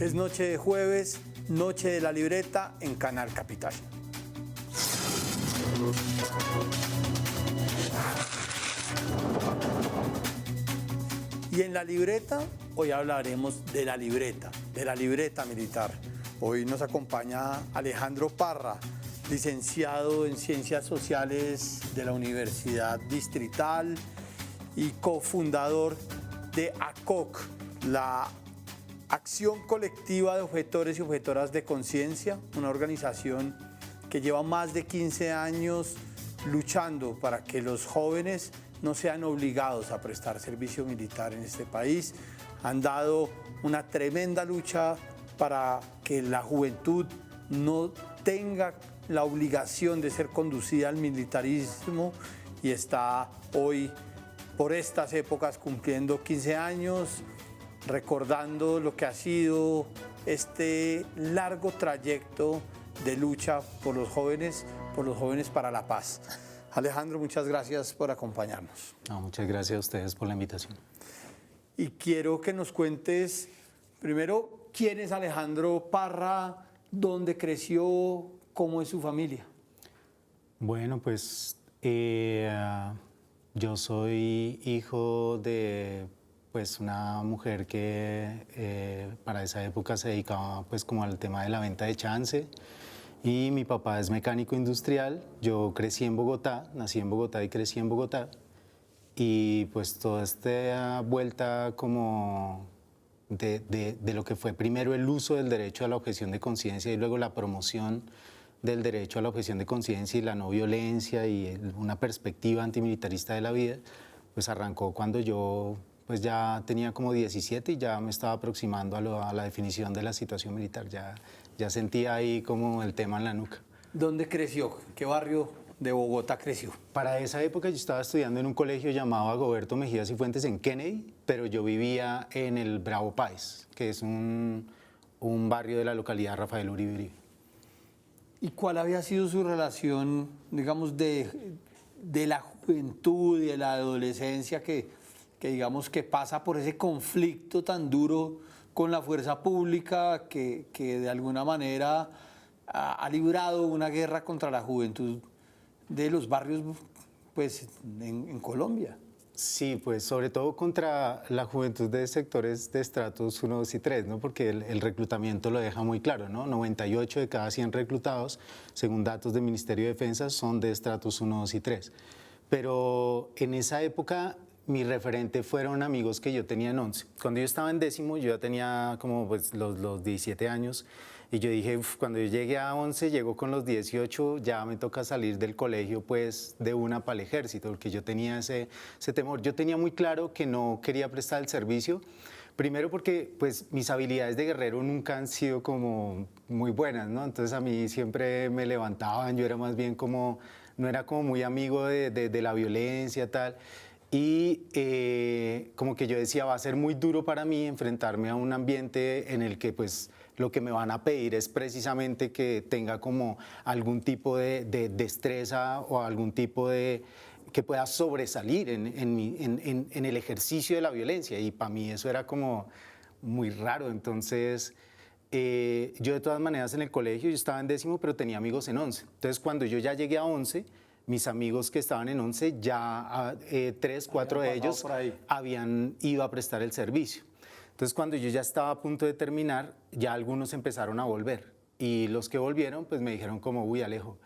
Es noche de jueves, noche de la libreta en Canal Capital. Y en la libreta, hoy hablaremos de la libreta militar. Hoy nos acompaña Alejandro Parra, licenciado en Ciencias Sociales de la Universidad Distrital y cofundador de ACOC, la Acción Colectiva de Objetores y Objetoras de Conciencia, una organización que lleva más de 15 años luchando para que los jóvenes no sean obligados a prestar servicio militar en este país. Han dado una tremenda lucha para que la juventud no tenga la obligación de ser conducida al militarismo y está hoy, por estas épocas, cumpliendo 15 años, recordando lo que ha sido este largo trayecto de lucha por los jóvenes para la paz. Alejandro, muchas gracias por acompañarnos. Muchas gracias a ustedes por la invitación. Y quiero que nos cuentes, primero, quién es Alejandro Parra, dónde creció, cómo es su familia. Bueno, pues yo soy hijo de una mujer que para esa época se dedicaba pues como al tema de la venta de chance, y mi papá es mecánico industrial. Yo crecí en Bogotá, nací en Bogotá y crecí en Bogotá, y pues toda esta vuelta como de lo que fue primero el uso del derecho a la objeción de conciencia y luego la promoción del derecho a la objeción de conciencia y la no violencia y una perspectiva antimilitarista de la vida, pues arrancó cuando yo pues ya tenía como 17 y ya me estaba aproximando a la definición de la situación militar. Ya sentía ahí como el tema en la nuca. ¿Dónde creció? ¿Qué barrio de Bogotá creció? Para esa época yo estaba estudiando en un colegio llamado Agoberto Mejía Cifuentes en Kennedy, pero yo vivía en el Bravo Páez, que es un barrio de la localidad Rafael Uribe Uribe. ¿Y cuál había sido su relación, digamos, de la juventud y de la adolescencia que digamos que pasa por ese conflicto tan duro con la fuerza pública que de alguna manera ha librado una guerra contra la juventud de los barrios pues, en Colombia? Sí, pues sobre todo contra la juventud de sectores de estratos 1, 2 y 3, ¿no? Porque el reclutamiento lo deja muy claro, ¿no? 98 de cada 100 reclutados, según datos del Ministerio de Defensa, son de estratos 1, 2 y 3. Pero en esa época mi referente fueron amigos que yo tenía en 11. Cuando yo estaba en décimo, yo ya tenía como pues, los 17 años, y yo dije, cuando yo llegue a 11, llego con los 18, ya me toca salir del colegio pues de una para el ejército, porque yo tenía ese temor. Yo tenía muy claro que no quería prestar el servicio, primero porque pues mis habilidades de guerrero nunca han sido como muy buenas, ¿no? Entonces a mí siempre me levantaban, yo era más bien como, no era como muy amigo de la violencia, tal. Y como que yo decía, va a ser muy duro para mí enfrentarme a un ambiente en el que pues lo que me van a pedir es precisamente que tenga como algún tipo de destreza o algún tipo de que pueda sobresalir en el ejercicio de la violencia, y para mí eso era como muy raro. Entonces yo de todas maneras en el colegio, yo estaba en décimo pero tenía amigos en 11, entonces cuando yo ya llegué a 11, mis amigos que estaban en 11, ya 3, 4 de ellos habían ido a prestar el servicio. Entonces, cuando yo ya estaba a punto de terminar, ya algunos empezaron a volver. Y los que volvieron, pues me dijeron como, uy, Alejo,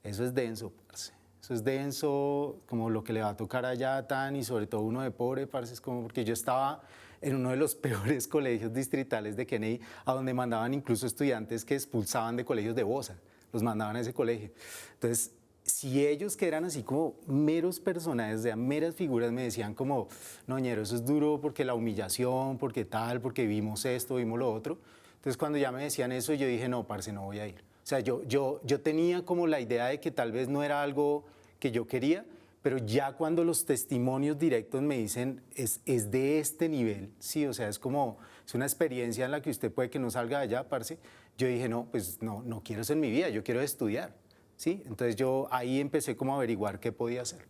eso es denso, parce. Eso es denso, como lo que le va a tocar allá tan, y sobre todo uno de pobre, parce, es como porque yo estaba en uno de los peores colegios distritales de Kennedy, a donde mandaban incluso estudiantes que expulsaban de colegios de Bosa, los mandaban a ese colegio. Entonces, si ellos que eran así como meros personajes, de meras figuras, me decían como, no, ñero, eso es duro porque la humillación, porque tal, porque vimos esto, vimos lo otro. Entonces cuando ya me decían eso, yo dije, no, parce, no voy a ir. O sea, yo tenía como la idea de que tal vez no era algo que yo quería, pero ya cuando los testimonios directos me dicen, es de este nivel, sí, o sea, es como, es una experiencia en la que usted puede que no salga de allá, parce, yo dije, no, pues no quiero eso en mi vida, yo quiero estudiar. ¿Sí? Entonces yo ahí empecé como a averiguar qué podía hacer.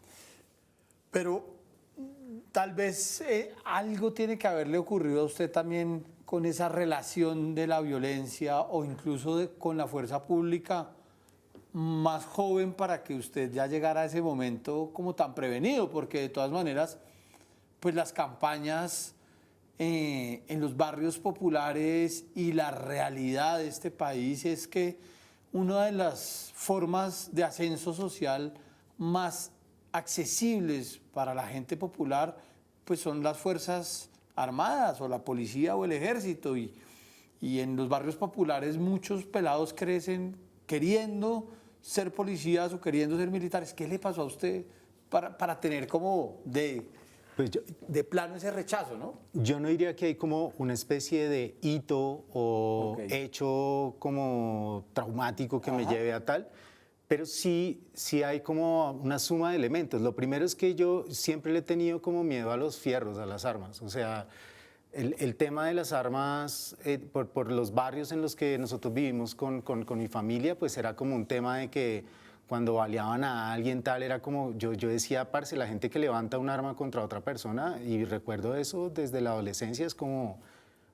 Pero tal vez algo tiene que haberle ocurrido a usted también con esa relación de la violencia o incluso con la fuerza pública más joven para que usted ya llegara a ese momento como tan prevenido? Porque de todas maneras, pues las campañas en los barrios populares y la realidad de este país es que una de las formas de ascenso social más accesibles para la gente popular pues son las fuerzas armadas o la policía o el ejército, y en los barrios populares muchos pelados crecen queriendo ser policías o queriendo ser militares. ¿Qué le pasó a usted para tener como Pues de plano ese rechazo, no? yo no diría que hay como una especie de hito o hecho como traumático que me lleve a tal, pero sí hay como una suma de elementos. Lo primero es que yo siempre le he tenido como miedo a los fierros, a las armas. O sea, el tema de las armas, por los barrios en los que nosotros vivimos con mi familia, pues era como un tema de que cuando baleaban a alguien tal, era como, yo decía, parce, la gente que levanta un arma contra otra persona, y recuerdo eso desde la adolescencia, es como,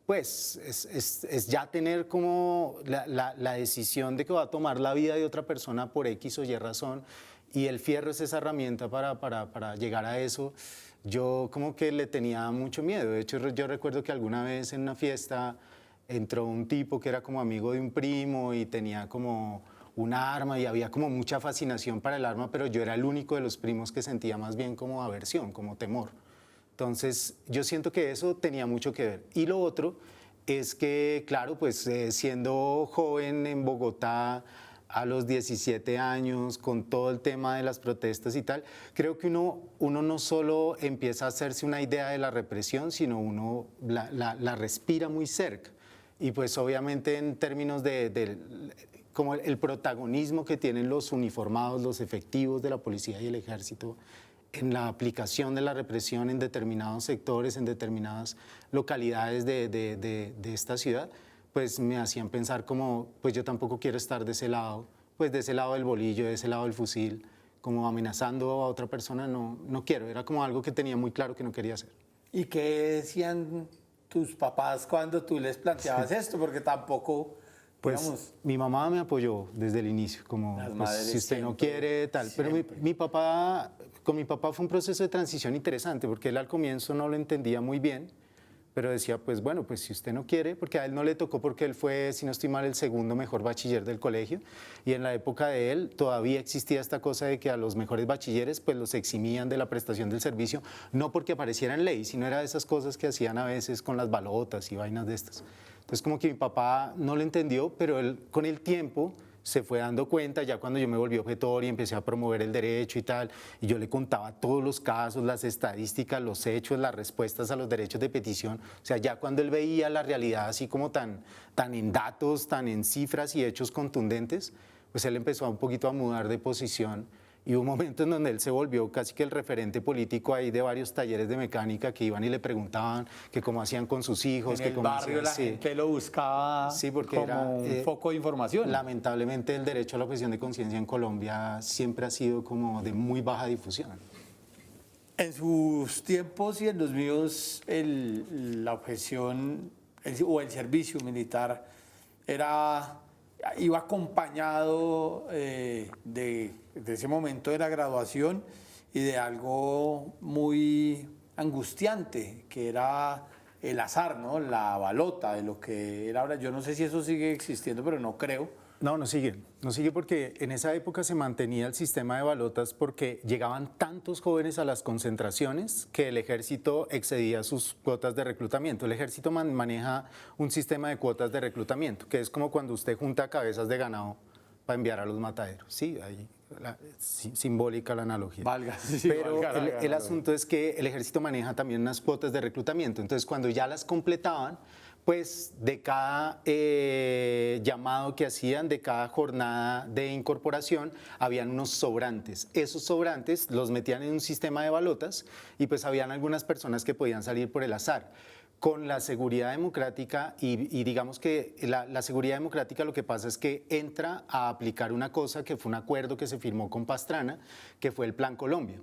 pues, es ya tener como la decisión de que va a tomar la vida de otra persona por X o Y razón, y el fierro es esa herramienta para llegar a eso. Yo como que le tenía mucho miedo. De hecho, yo recuerdo que alguna vez en una fiesta entró un tipo que era como amigo de un primo y tenía como un arma y había como mucha fascinación para el arma, pero yo era el único de los primos que sentía más bien como aversión, como temor. Entonces, yo siento que eso tenía mucho que ver. Y lo otro es que, claro, pues siendo joven en Bogotá a los 17 años, con todo el tema de las protestas y tal, creo que uno no solo empieza a hacerse una idea de la represión, sino uno la respira muy cerca. Y pues obviamente en términos de como el protagonismo que tienen los uniformados, los efectivos de la policía y el ejército en la aplicación de la represión en determinados sectores, en determinadas localidades de esta ciudad, pues me hacían pensar como, pues yo tampoco quiero estar de ese lado, pues de ese lado del bolillo, de ese lado del fusil, como amenazando a otra persona, no quiero, era como algo que tenía muy claro que no quería hacer. ¿Y qué decían tus papás cuando tú les planteabas esto? Porque tampoco, pues, digamos, mi mamá me apoyó desde el inicio, como pues, si usted siempre, no quiere, tal. Siempre. Pero mi papá, con mi papá fue un proceso de transición interesante, porque él al comienzo no lo entendía muy bien, pero decía, pues bueno, pues si usted no quiere, porque a él no le tocó porque él fue, si no estoy mal, el segundo mejor bachiller del colegio, y en la época de él todavía existía esta cosa de que a los mejores bachilleres pues los eximían de la prestación del servicio, no porque apareciera en ley, sino era de esas cosas que hacían a veces con las balotas y vainas de estas. Entonces como que mi papá no lo entendió, pero él con el tiempo se fue dando cuenta, ya cuando yo me volví objetor y empecé a promover el derecho y tal, y yo le contaba todos los casos, las estadísticas, los hechos, las respuestas a los derechos de petición, o sea, ya cuando él veía la realidad así como tan en datos, tan en cifras y hechos contundentes, pues él empezó un poquito a mudar de posición. Y hubo un momento en donde él se volvió casi que el referente político ahí de varios talleres de mecánica que iban y le preguntaban que cómo hacían con sus hijos. En el barrio la gente lo buscaba porque como era un foco de información. Lamentablemente el derecho a la objeción de conciencia en Colombia siempre ha sido como de muy baja difusión. En sus tiempos y en los míos, la objeción o el servicio militar iba acompañado de ese momento de la graduación y de algo muy angustiante, que era el azar, ¿no? La balota, de lo que era ahora. Yo no sé si eso sigue existiendo, pero no creo. No sigue porque en esa época se mantenía el sistema de balotas porque llegaban tantos jóvenes a las concentraciones que el ejército excedía sus cuotas de reclutamiento. El ejército maneja un sistema de cuotas de reclutamiento, que es como cuando usted junta cabezas de ganado para enviar a los mataderos. Sí, ahí simbólica la analogía. Valga, sí, pero valga el asunto es que el ejército maneja también unas cuotas de reclutamiento. Entonces, cuando ya las completaban, pues de cada llamado que hacían, de cada jornada de incorporación, habían unos sobrantes. Esos sobrantes los metían en un sistema de balotas y pues habían algunas personas que podían salir por el azar. Con la seguridad democrática y digamos que la seguridad democrática lo que pasa es que entra a aplicar una cosa que fue un acuerdo que se firmó con Pastrana, que fue el Plan Colombia.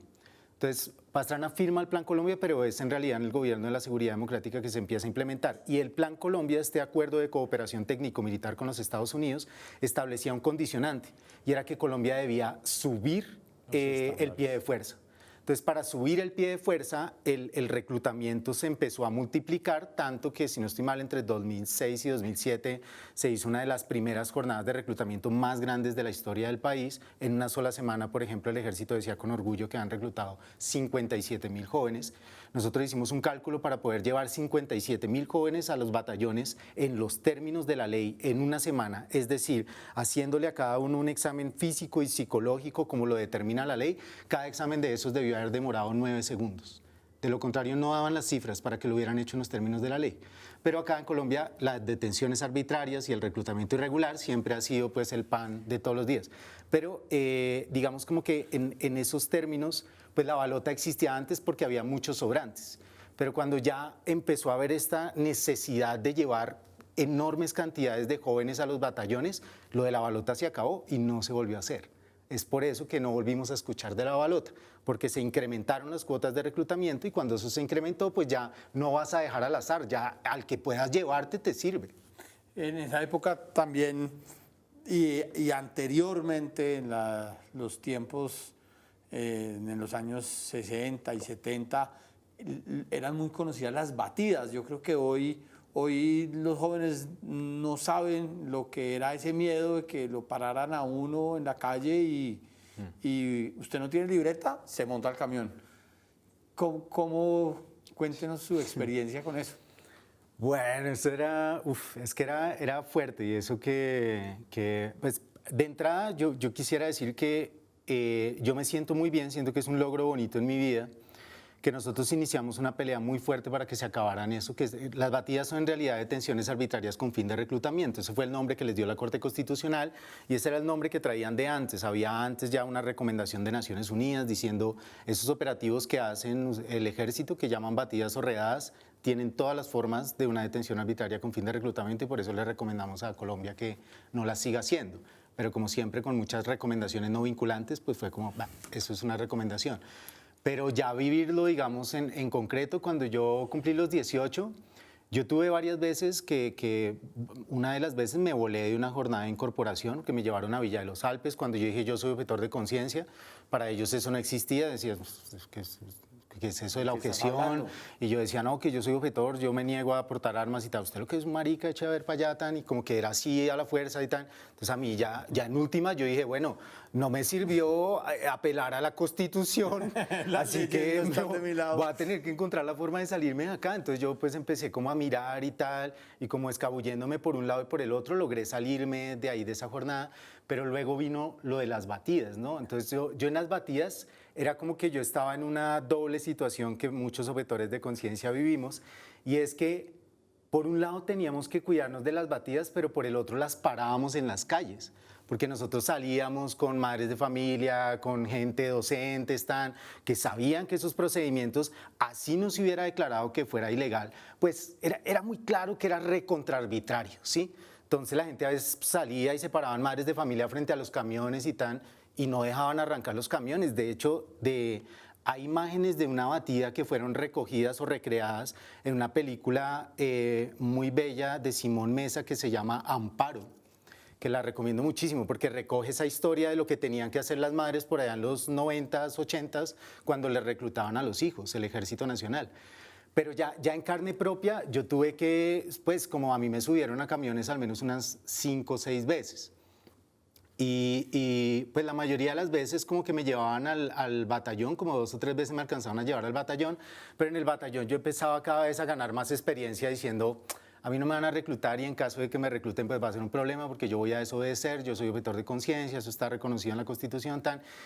Entonces, Pastrana firma el Plan Colombia, pero es en realidad en el gobierno de la Seguridad Democrática que se empieza a implementar. Y el Plan Colombia, este acuerdo de cooperación técnico-militar con los Estados Unidos, establecía un condicionante, y era que Colombia debía subir el pie de fuerza. Entonces, para subir el pie de fuerza, el reclutamiento se empezó a multiplicar, tanto que, si no estoy mal, entre 2006 y 2007 se hizo una de las primeras jornadas de reclutamiento más grandes de la historia del país. En una sola semana, por ejemplo, el ejército decía con orgullo que han reclutado 57.000 jóvenes. Nosotros hicimos un cálculo para poder llevar 57.000 jóvenes a los batallones en los términos de la ley en una semana, es decir, haciéndole a cada uno un examen físico y psicológico como lo determina la ley. Cada examen de esos debió haber demorado 9 segundos. De lo contrario, no daban las cifras para que lo hubieran hecho en los términos de la ley. Pero acá en Colombia, las detenciones arbitrarias y el reclutamiento irregular siempre ha sido pues el pan de todos los días. Pero digamos como que en esos términos, pues la balota existía antes porque había muchos sobrantes. Pero cuando ya empezó a haber esta necesidad de llevar enormes cantidades de jóvenes a los batallones, lo de la balota se acabó y no se volvió a hacer. Es por eso que no volvimos a escuchar de la balota, porque se incrementaron las cuotas de reclutamiento, y cuando eso se incrementó, pues ya no vas a dejar al azar, ya al que puedas llevarte te sirve. En esa época también, y anteriormente, en los tiempos, en los años 60 y 70, eran muy conocidas las batidas. Yo creo que hoy los jóvenes no saben lo que era ese miedo de que lo pararan a uno en la calle y usted no tiene libreta, se monta al camión. Cuéntenos su experiencia con eso. Bueno, eso era, es que era fuerte, y eso pues de entrada yo quisiera decir que yo me siento muy bien, siento que es un logro bonito en mi vida, que nosotros iniciamos una pelea muy fuerte para que se acabaran eso, que las batidas son en realidad detenciones arbitrarias con fin de reclutamiento. Ese fue el nombre que les dio la Corte Constitucional, y ese era el nombre que traían de antes. Había antes ya una recomendación de Naciones Unidas diciendo esos operativos que hacen el ejército, que llaman batidas o redadas, tienen todas las formas de una detención arbitraria con fin de reclutamiento, y por eso le recomendamos a Colombia que no las siga haciendo. Pero como siempre, con muchas recomendaciones no vinculantes, pues fue como, eso es una recomendación. Pero ya vivirlo, digamos, en concreto, cuando yo cumplí los 18, yo tuve varias veces que una de las veces me volé de una jornada de incorporación, que me llevaron a Villa de los Alpes, cuando yo dije yo soy objetor de conciencia. Para ellos eso no existía, decían ¿qué es eso de la objeción? Y yo decía, no, que yo soy objetor, yo me niego a portar armas y tal. Usted lo que es un marica, eche a ver para allá, tan, y como que era así a la fuerza y tal. Entonces a mí ya en última yo dije, bueno, no me sirvió apelar a la Constitución, así que voy a tener que encontrar la forma de salirme de acá. Entonces yo pues empecé como a mirar y tal, y como escabulléndome por un lado y por el otro, logré salirme de ahí, de esa jornada. Pero luego vino lo de las batidas, ¿no? Entonces yo en las batidas era como que yo estaba en una doble situación que muchos objetores de conciencia vivimos, y es que por un lado teníamos que cuidarnos de las batidas, pero por el otro las parábamos en las calles, porque nosotros salíamos con madres de familia, con gente docentes, que sabían que esos procedimientos, así no se hubiera declarado que fuera ilegal, pues era muy claro que era recontraarbitrario, ¿sí? Entonces la gente a veces salía y se paraban madres de familia frente a los camiones y no dejaban arrancar los camiones. De hecho, hay imágenes de una batida que fueron recogidas o recreadas en una película muy bella de Simón Mesa que se llama Amparo, que la recomiendo muchísimo porque recoge esa historia de lo que tenían que hacer las madres por allá en los 90s, 80s, cuando les reclutaban a los hijos, el Ejército Nacional. Pero ya en carne propia, yo tuve que, pues como a mí me subieron a camiones al menos unas 5 o 6 veces. Y pues la mayoría de las veces como que me llevaban al batallón, como 2 o 3 veces me alcanzaban a llevar al batallón, pero en el batallón yo empezaba cada vez a ganar más experiencia diciendo, a mí no me van a reclutar, y en caso de que me recluten pues va a ser un problema porque yo voy a desobedecer, yo soy objetor de conciencia, eso está reconocido en la Constitución,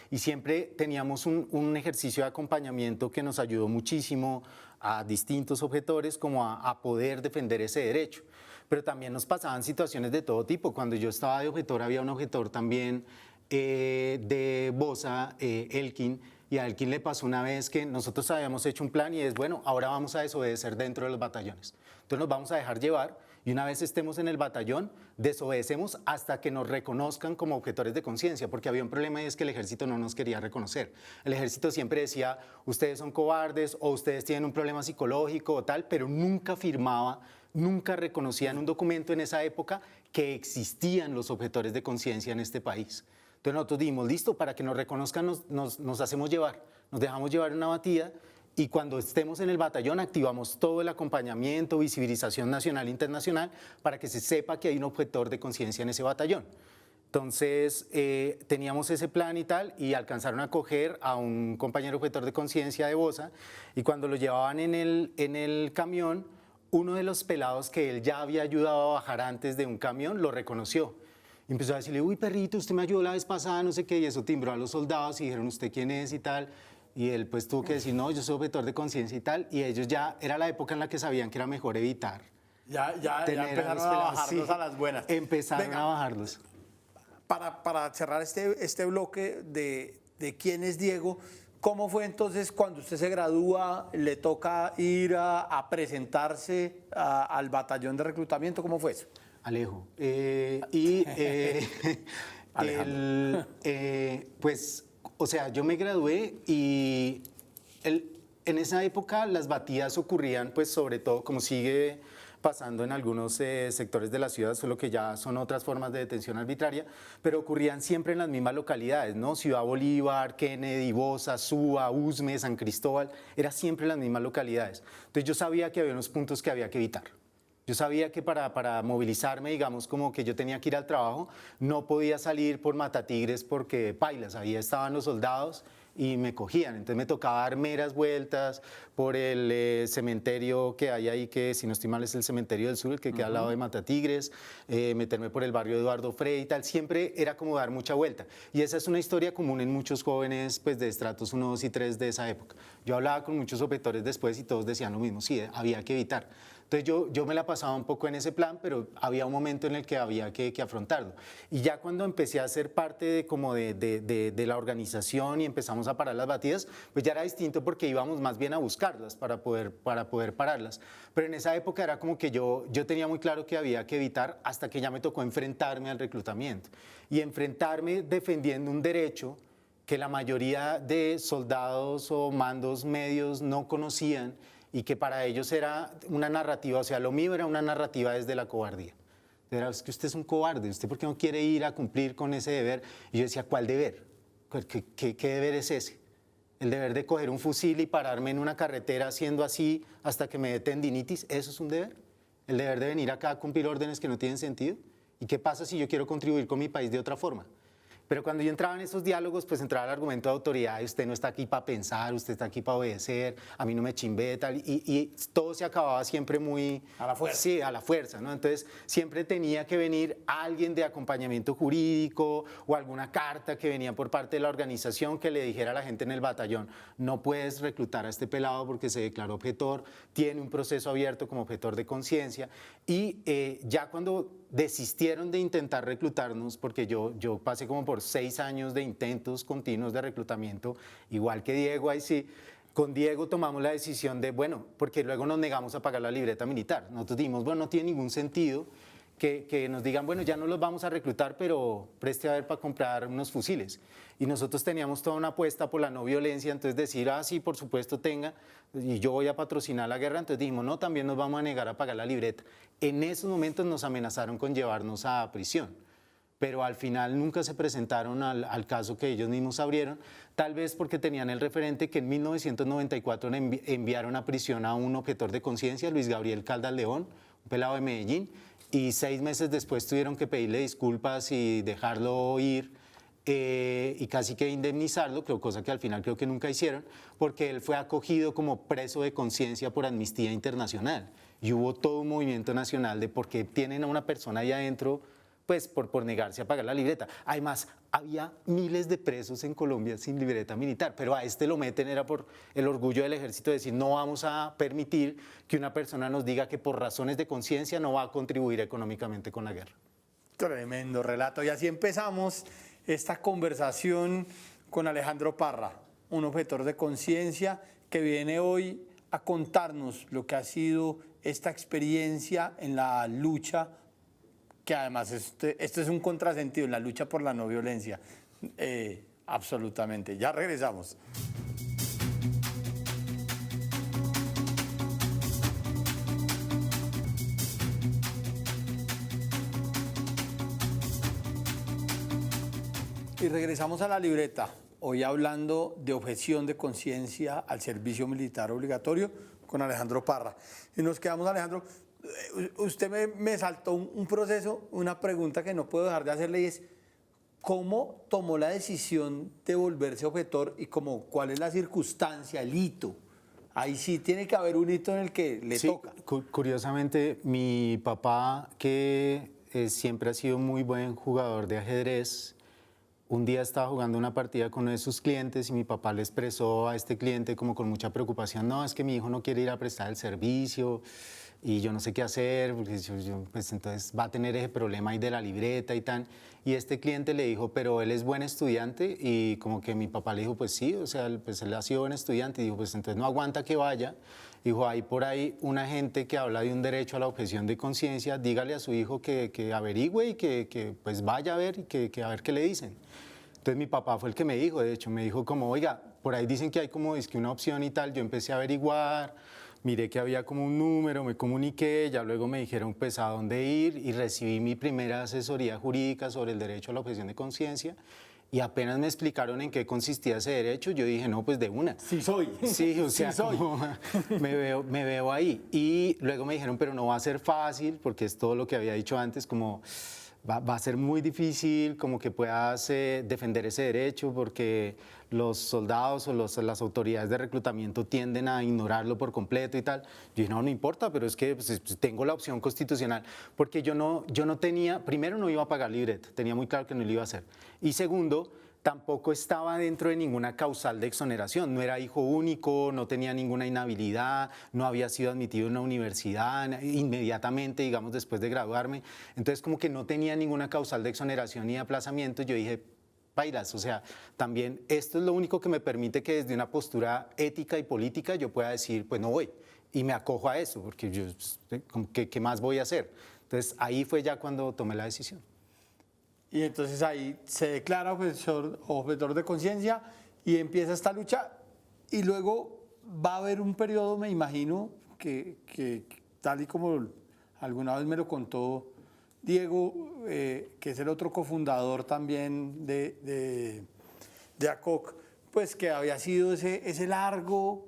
y siempre teníamos un ejercicio de acompañamiento que nos ayudó muchísimo a distintos objetores como a poder defender ese derecho. Pero también nos pasaban situaciones de todo tipo. Cuando yo estaba de objetor había un objetor también de Bosa, Elkin, y a Elkin le pasó una vez que nosotros habíamos hecho un plan y es, bueno, ahora vamos a desobedecer dentro de los batallones. Entonces nos vamos a dejar llevar Y una vez estemos en el batallón, desobedecemos hasta que nos reconozcan como objetores de conciencia, porque había un problema y es que el ejército no nos quería reconocer. El ejército siempre decía, ustedes son cobardes o ustedes tienen un problema psicológico o tal, pero nunca firmaba, nunca reconocía en un documento en esa época que existían los objetores de conciencia en este país. Entonces nosotros dijimos, listo, para que nos reconozcan nos hacemos llevar, nos dejamos llevar una batida. Y cuando estemos en el batallón activamos todo el acompañamiento, visibilización nacional e internacional para que se sepa que hay un objetor de conciencia en ese batallón. Entonces teníamos ese plan y tal y alcanzaron a coger a un compañero objetor de conciencia de Bosa y cuando lo llevaban en el camión, uno de los pelados que él ya había ayudado a bajar antes de un camión lo reconoció. Y empezó a decirle, uy perrito, usted me ayudó la vez pasada, no sé qué, y eso timbró a los soldados y dijeron, ¿usted quién es y tal? Y él pues tuvo que decir, no, yo soy objetor de conciencia y tal, y ellos ya, era la época en la que sabían que era mejor evitar. Ya empezaron a bajarlos a las buenas. Empezaron a bajarlos. Para cerrar este bloque de quién es Diego, ¿cómo fue entonces cuando usted se gradúa, le toca ir a presentarse al batallón de reclutamiento? ¿Cómo fue eso? Alejo. Pues, o sea, yo me gradué y en esa época las batidas ocurrían, pues sobre todo, como sigue pasando en algunos sectores de la ciudad, solo que ya son otras formas de detención arbitraria, pero ocurrían siempre en las mismas localidades, ¿no? Ciudad Bolívar, Kennedy, Bosa, Suba, Usme, San Cristóbal, era siempre en las mismas localidades. Entonces yo sabía que había unos puntos que había que evitar. Yo sabía que para movilizarme, digamos, como que yo tenía que ir al trabajo, no podía salir por Matatigres porque pailas, ahí estaban los soldados y me cogían. Entonces me tocaba dar meras vueltas por el cementerio que hay ahí, que si no estoy mal es el cementerio del sur, el que queda al lado de Matatigres, meterme por el barrio Eduardo Frei y tal. Siempre era como dar mucha vuelta. Y esa es una historia común en muchos jóvenes pues, de estratos 1, 2 y 3 de esa época. Yo hablaba con muchos objetores después y todos decían lo mismo, sí, había que evitar. Entonces yo me la pasaba un poco en ese plan, pero había un momento en el que había que afrontarlo. Y ya cuando empecé a ser parte de la organización y empezamos a parar las batidas, pues ya era distinto porque íbamos más bien a buscarlas para poder pararlas. Pero en esa época era como que yo tenía muy claro que había que evitar hasta que ya me tocó enfrentarme al reclutamiento. Y enfrentarme defendiendo un derecho que la mayoría de soldados o mandos medios no conocían y que para ellos era una narrativa, o sea, lo mío era una narrativa desde la cobardía. Era, es que usted es un cobarde, ¿usted por qué no quiere ir a cumplir con ese deber? Y yo decía, ¿cuál deber? ¿Qué deber es ese? El deber de coger un fusil y pararme en una carretera haciendo así hasta que me dé tendinitis, ¿eso es un deber? ¿El deber de venir acá a cumplir órdenes que no tienen sentido? ¿Y qué pasa si yo quiero contribuir con mi país de otra forma? Pero cuando yo entraba en esos diálogos, pues entraba el argumento de autoridad, usted no está aquí para pensar, usted está aquí para obedecer, a mí no me chimbe, tal, y todo se acababa siempre muy... A la fuerza. Sí, a la fuerza, ¿no? Entonces siempre tenía que venir alguien de acompañamiento jurídico o alguna carta que venía por parte de la organización que le dijera a la gente en el batallón, no puedes reclutar a este pelado porque se declaró objetor, tiene un proceso abierto como objetor de conciencia, y ya cuando desistieron de intentar reclutarnos, porque yo pasé como por 6 años de intentos continuos de reclutamiento, igual que Diego, ahí sí. Con Diego tomamos la decisión de, bueno, porque luego nos negamos a pagar la libreta militar. Nosotros dijimos, bueno, no tiene ningún sentido que nos digan, bueno, ya no los vamos a reclutar, pero preste a ver para comprar unos fusiles. Y nosotros teníamos toda una apuesta por la no violencia, entonces decir, ah, sí, por supuesto tenga, y yo voy a patrocinar la guerra, entonces dijimos, no, también nos vamos a negar a pagar la libreta. En esos momentos nos amenazaron con llevarnos a prisión, pero al final nunca se presentaron al caso que ellos mismos abrieron, tal vez porque tenían el referente que en 1994 enviaron a prisión a un objetor de conciencia, Luis Gabriel Caldas León, un pelado de Medellín, y 6 meses después tuvieron que pedirle disculpas y dejarlo ir y casi que indemnizarlo, cosa que al final creo que nunca hicieron, porque él fue acogido como preso de conciencia por Amnistía Internacional. Y hubo todo un movimiento nacional de por qué tienen a una persona ahí adentro, pues por negarse a pagar la libreta. Además, había miles de presos en Colombia sin libreta militar, pero a este lo meten era por el orgullo del ejército de decir no vamos a permitir que una persona nos diga que por razones de conciencia no va a contribuir económicamente con la guerra. Tremendo relato. Y así empezamos esta conversación con Alejandro Parra, un objetor de conciencia que viene hoy a contarnos lo que ha sido esta experiencia en la lucha, que además esto es un contrasentido, en la lucha por la no violencia. Absolutamente. Ya regresamos. Y regresamos a la libreta, hoy hablando de objeción de conciencia al servicio militar obligatorio con Alejandro Parra. Y nos quedamos, Alejandro, usted me saltó un proceso, una pregunta que no puedo dejar de hacerle, y es ¿cómo tomó la decisión de volverse objetor y cuál es la circunstancia, el hito? Ahí sí tiene que haber un hito en el que le toca. Curiosamente, mi papá, que siempre ha sido muy buen jugador de ajedrez, un día estaba jugando una partida con uno de sus clientes y mi papá le expresó a este cliente como con mucha preocupación, no, es que mi hijo no quiere ir a prestar el servicio y yo no sé qué hacer, porque pues entonces va a tener ese problema ahí de la libreta y tal. Y este cliente le dijo, pero él es buen estudiante, y como que mi papá le dijo, pues sí, o sea, pues él ha sido buen estudiante, y dijo, pues entonces no aguanta que vaya. Dijo, hay por ahí una gente que habla de un derecho a la objeción de conciencia, dígale a su hijo que averigüe y que pues vaya a ver y que a ver qué le dicen. Entonces mi papá fue el que me dijo, de hecho, me dijo como, oiga, por ahí dicen que hay como es que una opción y tal. Yo empecé a averiguar, miré que había como un número, me comuniqué, ya luego me dijeron pues a dónde ir y recibí mi primera asesoría jurídica sobre el derecho a la objeción de conciencia. Y apenas me explicaron en qué consistía ese derecho, yo dije, no, pues de una. Sí soy. Sí, o sea, sí soy. me veo ahí. Y luego me dijeron, pero no va a ser fácil, porque es todo lo que había dicho antes, como va a ser muy difícil como que puedas defender ese derecho, porque los soldados o las autoridades de reclutamiento tienden a ignorarlo por completo y tal. Yo dije, no importa, pero es que pues, tengo la opción constitucional, porque yo no tenía, primero no iba a pagar libreta, tenía muy claro que no lo iba a hacer, y segundo, tampoco estaba dentro de ninguna causal de exoneración, no era hijo único, no tenía ninguna inhabilidad, no había sido admitido en una universidad inmediatamente, digamos, después de graduarme. Entonces, como que no tenía ninguna causal de exoneración ni de aplazamiento. Yo dije, pailas, o sea, también esto es lo único que me permite que desde una postura ética y política yo pueda decir, pues no voy, y me acojo a eso, porque yo, ¿qué más voy a hacer? Entonces, ahí fue ya cuando tomé la decisión. Y entonces ahí se declara objetor de conciencia y empieza esta lucha, y luego va a haber un periodo, me imagino, que tal y como alguna vez me lo contó Diego, que es el otro cofundador también de ACOC, pues que había sido ese largo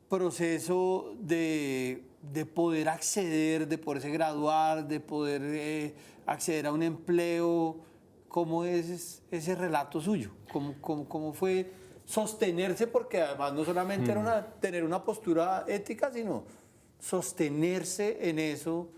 proceso de poder acceder, de poderse graduar, de poder acceder a un empleo. ¿Cómo es ese relato suyo? ¿Cómo fue sostenerse? Porque además no solamente era tener una postura ética, sino sostenerse en eso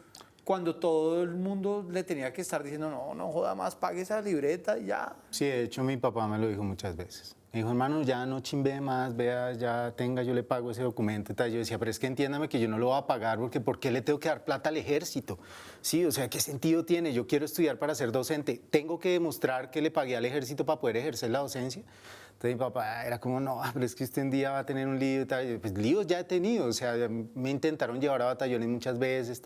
cuando todo el mundo le tenía que estar diciendo, no joda más, pague esa libreta y ya. Sí, de hecho mi papá me lo dijo muchas veces. Me dijo, hermano, ya no chimbe más, vea, ya tenga, yo le pago ese documento y tal. Yo decía, pero es que entiéndame que yo no lo voy a pagar, porque ¿por qué le tengo que dar plata al ejército? Sí, o sea, ¿qué sentido tiene? Yo quiero estudiar para ser docente. ¿Tengo que demostrar que le pagué al ejército para poder ejercer la docencia? Entonces mi papá era como, no, pero es que usted un día va a tener un lío y tal. Yo, pues líos ya he tenido, o sea, me intentaron llevar a batallones muchas veces,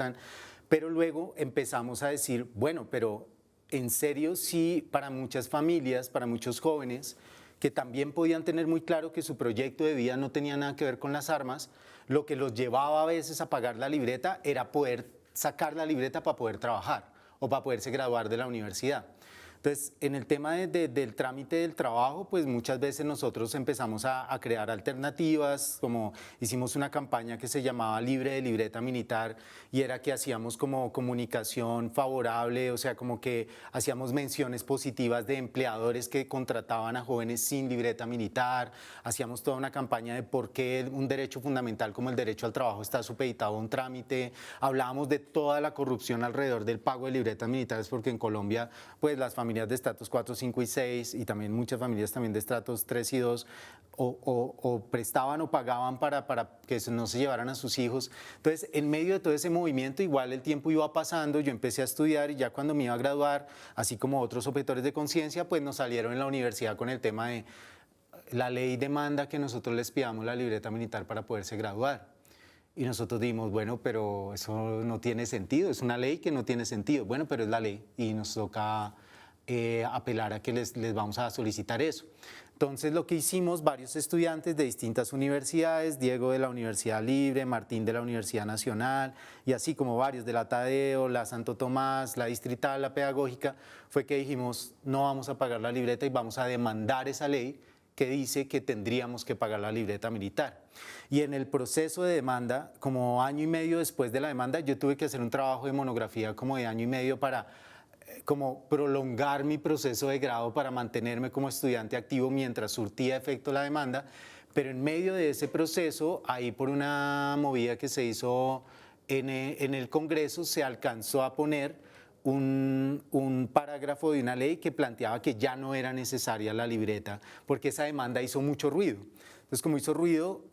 pero luego empezamos a decir, bueno, pero en serio sí, para muchas familias, para muchos jóvenes, que también podían tener muy claro que su proyecto de vida no tenía nada que ver con las armas, lo que los llevaba a veces a pagar la libreta era poder sacar la libreta para poder trabajar o para poderse graduar de la universidad. Entonces, en el tema del trámite del trabajo, pues muchas veces nosotros empezamos a crear alternativas, como hicimos una campaña que se llamaba Libre de Libreta Militar, y era que hacíamos como comunicación favorable, o sea, como que hacíamos menciones positivas de empleadores que contrataban a jóvenes sin libreta militar, hacíamos toda una campaña de por qué un derecho fundamental como el derecho al trabajo está supeditado a un trámite, hablábamos de toda la corrupción alrededor del pago de libretas militares, porque en Colombia, pues las familias de estratos 4, 5 y 6 y también muchas familias también de estratos 3 y 2 o prestaban o pagaban para que no se llevaran a sus hijos. Entonces, en medio de todo ese movimiento, igual el tiempo iba pasando, yo empecé a estudiar y ya cuando me iba a graduar, así como otros objetores de conciencia, pues nos salieron en la universidad con el tema de la ley demanda que nosotros les pidamos la libreta militar para poderse graduar. Y nosotros dijimos, bueno, pero eso no tiene sentido, es una ley que no tiene sentido. Bueno, pero es la ley y nos toca apelar a que les vamos a solicitar eso. Entonces lo que hicimos, varios estudiantes de distintas universidades, Diego de la Universidad Libre, Martín de la Universidad Nacional y así como varios de la Tadeo, la Santo Tomás, la Distrital, la Pedagógica, fue que dijimos no vamos a pagar la libreta y vamos a demandar esa ley que dice que tendríamos que pagar la libreta militar. Y en el proceso de demanda, como año y medio después de la demanda, yo tuve que hacer un trabajo de monografía como de año y medio para como prolongar mi proceso de grado para mantenerme como estudiante activo mientras surtía efecto la demanda, pero en medio de ese proceso, ahí por una movida que se hizo en el Congreso, se alcanzó a poner un parágrafo de una ley que planteaba que ya no era necesaria la libreta, porque esa demanda hizo mucho ruido. Entonces, como hizo ruido,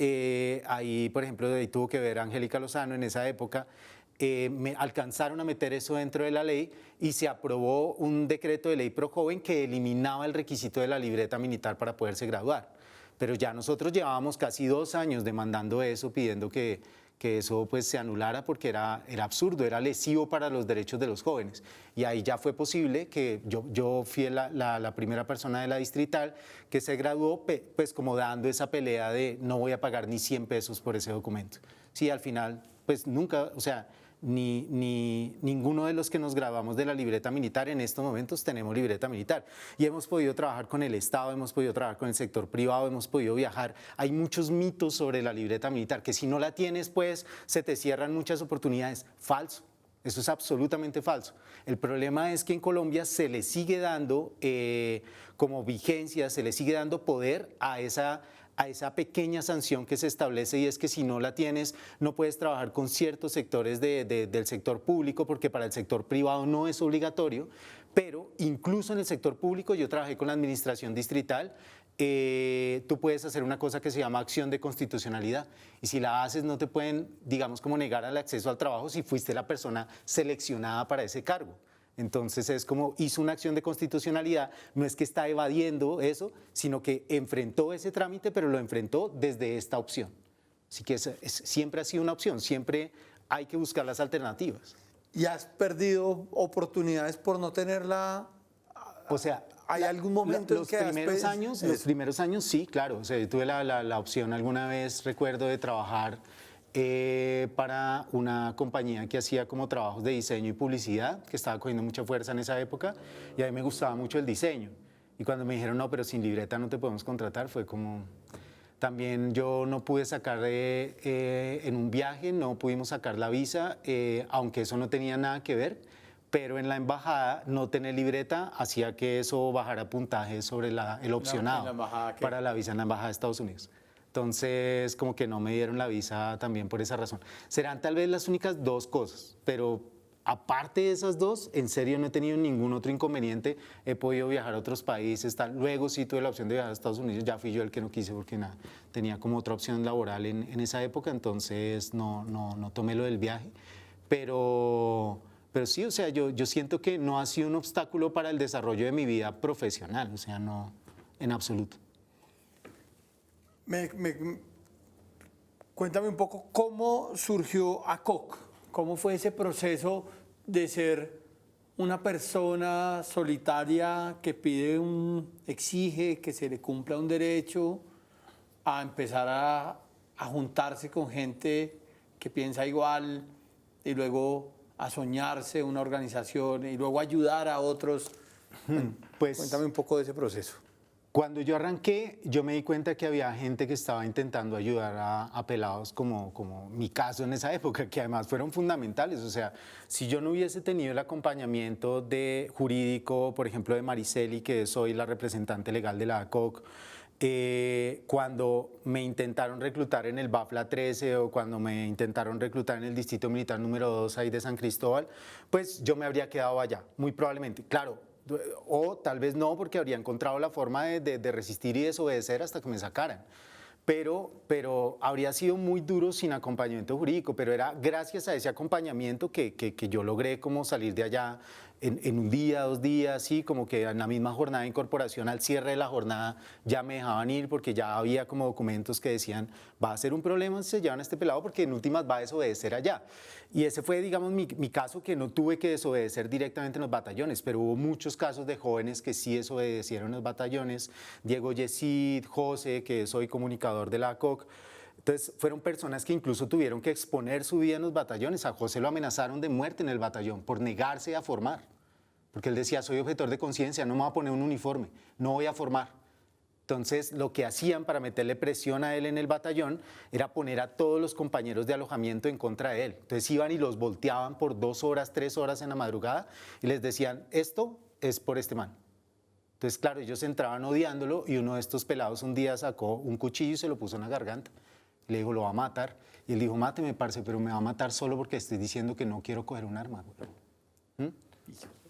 ahí, por ejemplo, ahí tuvo que ver Angélica Lozano en esa época, me alcanzaron a meter eso dentro de la ley y se aprobó un decreto de ley pro joven que eliminaba el requisito de la libreta militar para poderse graduar. Pero ya nosotros llevábamos casi 2 años demandando eso, pidiendo que eso pues se anulara porque era absurdo, era lesivo para los derechos de los jóvenes. Y ahí ya fue posible que yo fui la primera persona de la distrital que se graduó pues como dando esa pelea de no voy a pagar ni 100 pesos por ese documento. Sí, al final pues nunca, o sea, ninguno de los que nos graduamos de la libreta militar en estos momentos tenemos libreta militar y hemos podido trabajar con el Estado, hemos podido trabajar con el sector privado, hemos podido viajar. Hay muchos mitos sobre la libreta militar, que si no la tienes pues se te cierran muchas oportunidades. Falso. Eso es absolutamente falso. El problema es que en Colombia se le sigue dando como vigencia, se le sigue dando poder a esa pequeña sanción que se establece, y es que si no la tienes no puedes trabajar con ciertos sectores del sector público, porque para el sector privado no es obligatorio, pero incluso en el sector público, yo trabajé con la administración distrital, tú puedes hacer una cosa que se llama acción de constitucionalidad, y si la haces no te pueden, digamos, como negar el acceso al trabajo si fuiste la persona seleccionada para ese cargo. Entonces es como hizo una acción de constitucionalidad, no es que está evadiendo eso, sino que enfrentó ese trámite, pero lo enfrentó desde esta opción. Así que siempre ha sido una opción, siempre hay que buscar las alternativas. ¿Y has perdido oportunidades por no tenerla? O sea, ¿hay algún momento en que los primeros años sí, claro. O sea, yo tuve la opción alguna vez, recuerdo, de trabajar para una compañía que hacía como trabajos de diseño y publicidad, que estaba cogiendo mucha fuerza en esa época, y a mí me gustaba mucho el diseño. Y cuando me dijeron, no, pero sin libreta no te podemos contratar, fue como... También yo no pude sacar en un viaje, no pudimos sacar la visa, aunque eso no tenía nada que ver, pero en la embajada no tener libreta hacía que eso bajara puntaje sobre el opcionado para la visa en la embajada de Estados Unidos. Entonces, como que no me dieron la visa también por esa razón. Serán tal vez las únicas 2 cosas, pero aparte de esas 2, en serio no he tenido ningún otro inconveniente. He podido viajar a otros países, tal. Luego sí tuve la opción de viajar a Estados Unidos, ya fui yo el que no quise porque nada, tenía como otra opción laboral en esa época, entonces no tomé lo del viaje. Pero sí, o sea, yo siento que no ha sido un obstáculo para el desarrollo de mi vida profesional, o sea, no, en absoluto. Cuéntame un poco cómo surgió ACOC, cómo fue ese proceso de ser una persona solitaria que exige que se le cumpla un derecho, a empezar a juntarse con gente que piensa igual y luego a soñarse una organización y luego ayudar a otros. Pues, cuéntame un poco de ese proceso. Cuando yo arranqué, yo me di cuenta que había gente que estaba intentando ayudar a pelados como mi caso en esa época, que además fueron fundamentales. O sea, si yo no hubiese tenido el acompañamiento jurídico, por ejemplo, de Mariceli, que soy la representante legal de la ACOC, cuando me intentaron reclutar en el BAFLA 13 o cuando me intentaron reclutar en el Distrito Militar número 2 ahí de San Cristóbal, pues yo me habría quedado allá, muy probablemente. Claro, o tal vez no, porque habría encontrado la forma de resistir y desobedecer hasta que me sacaran. Pero habría sido muy duro sin acompañamiento jurídico, pero era gracias a ese acompañamiento que yo logré como salir de allá en un día, 2 días, sí, como que en la misma jornada de incorporación, al cierre de la jornada, ya me dejaban ir porque ya había como documentos que decían, va a ser un problema si se llevan a este pelado porque en últimas va a desobedecer allá. Y ese fue, digamos, mi caso, que no tuve que desobedecer directamente en los batallones, pero hubo muchos casos de jóvenes que sí desobedecieron en los batallones. Diego Yesid, José, que soy comunicador de la ACOC. Entonces, fueron personas que incluso tuvieron que exponer su vida en los batallones. A José lo amenazaron de muerte en el batallón por negarse a formar. Porque él decía, soy objetor de conciencia, no me voy a poner un uniforme, no voy a formar. Entonces, lo que hacían para meterle presión a él en el batallón era poner a todos los compañeros de alojamiento en contra de él. Entonces, iban y los volteaban por 2 horas, 3 horas en la madrugada y les decían, esto es por este man. Entonces, claro, ellos entraban odiándolo y uno de estos pelados un día sacó un cuchillo y se lo puso en la garganta. Le dijo, lo va a matar. Y él dijo, máteme, parce, pero me va a matar solo porque estoy diciendo que no quiero coger un arma. ¿Mm?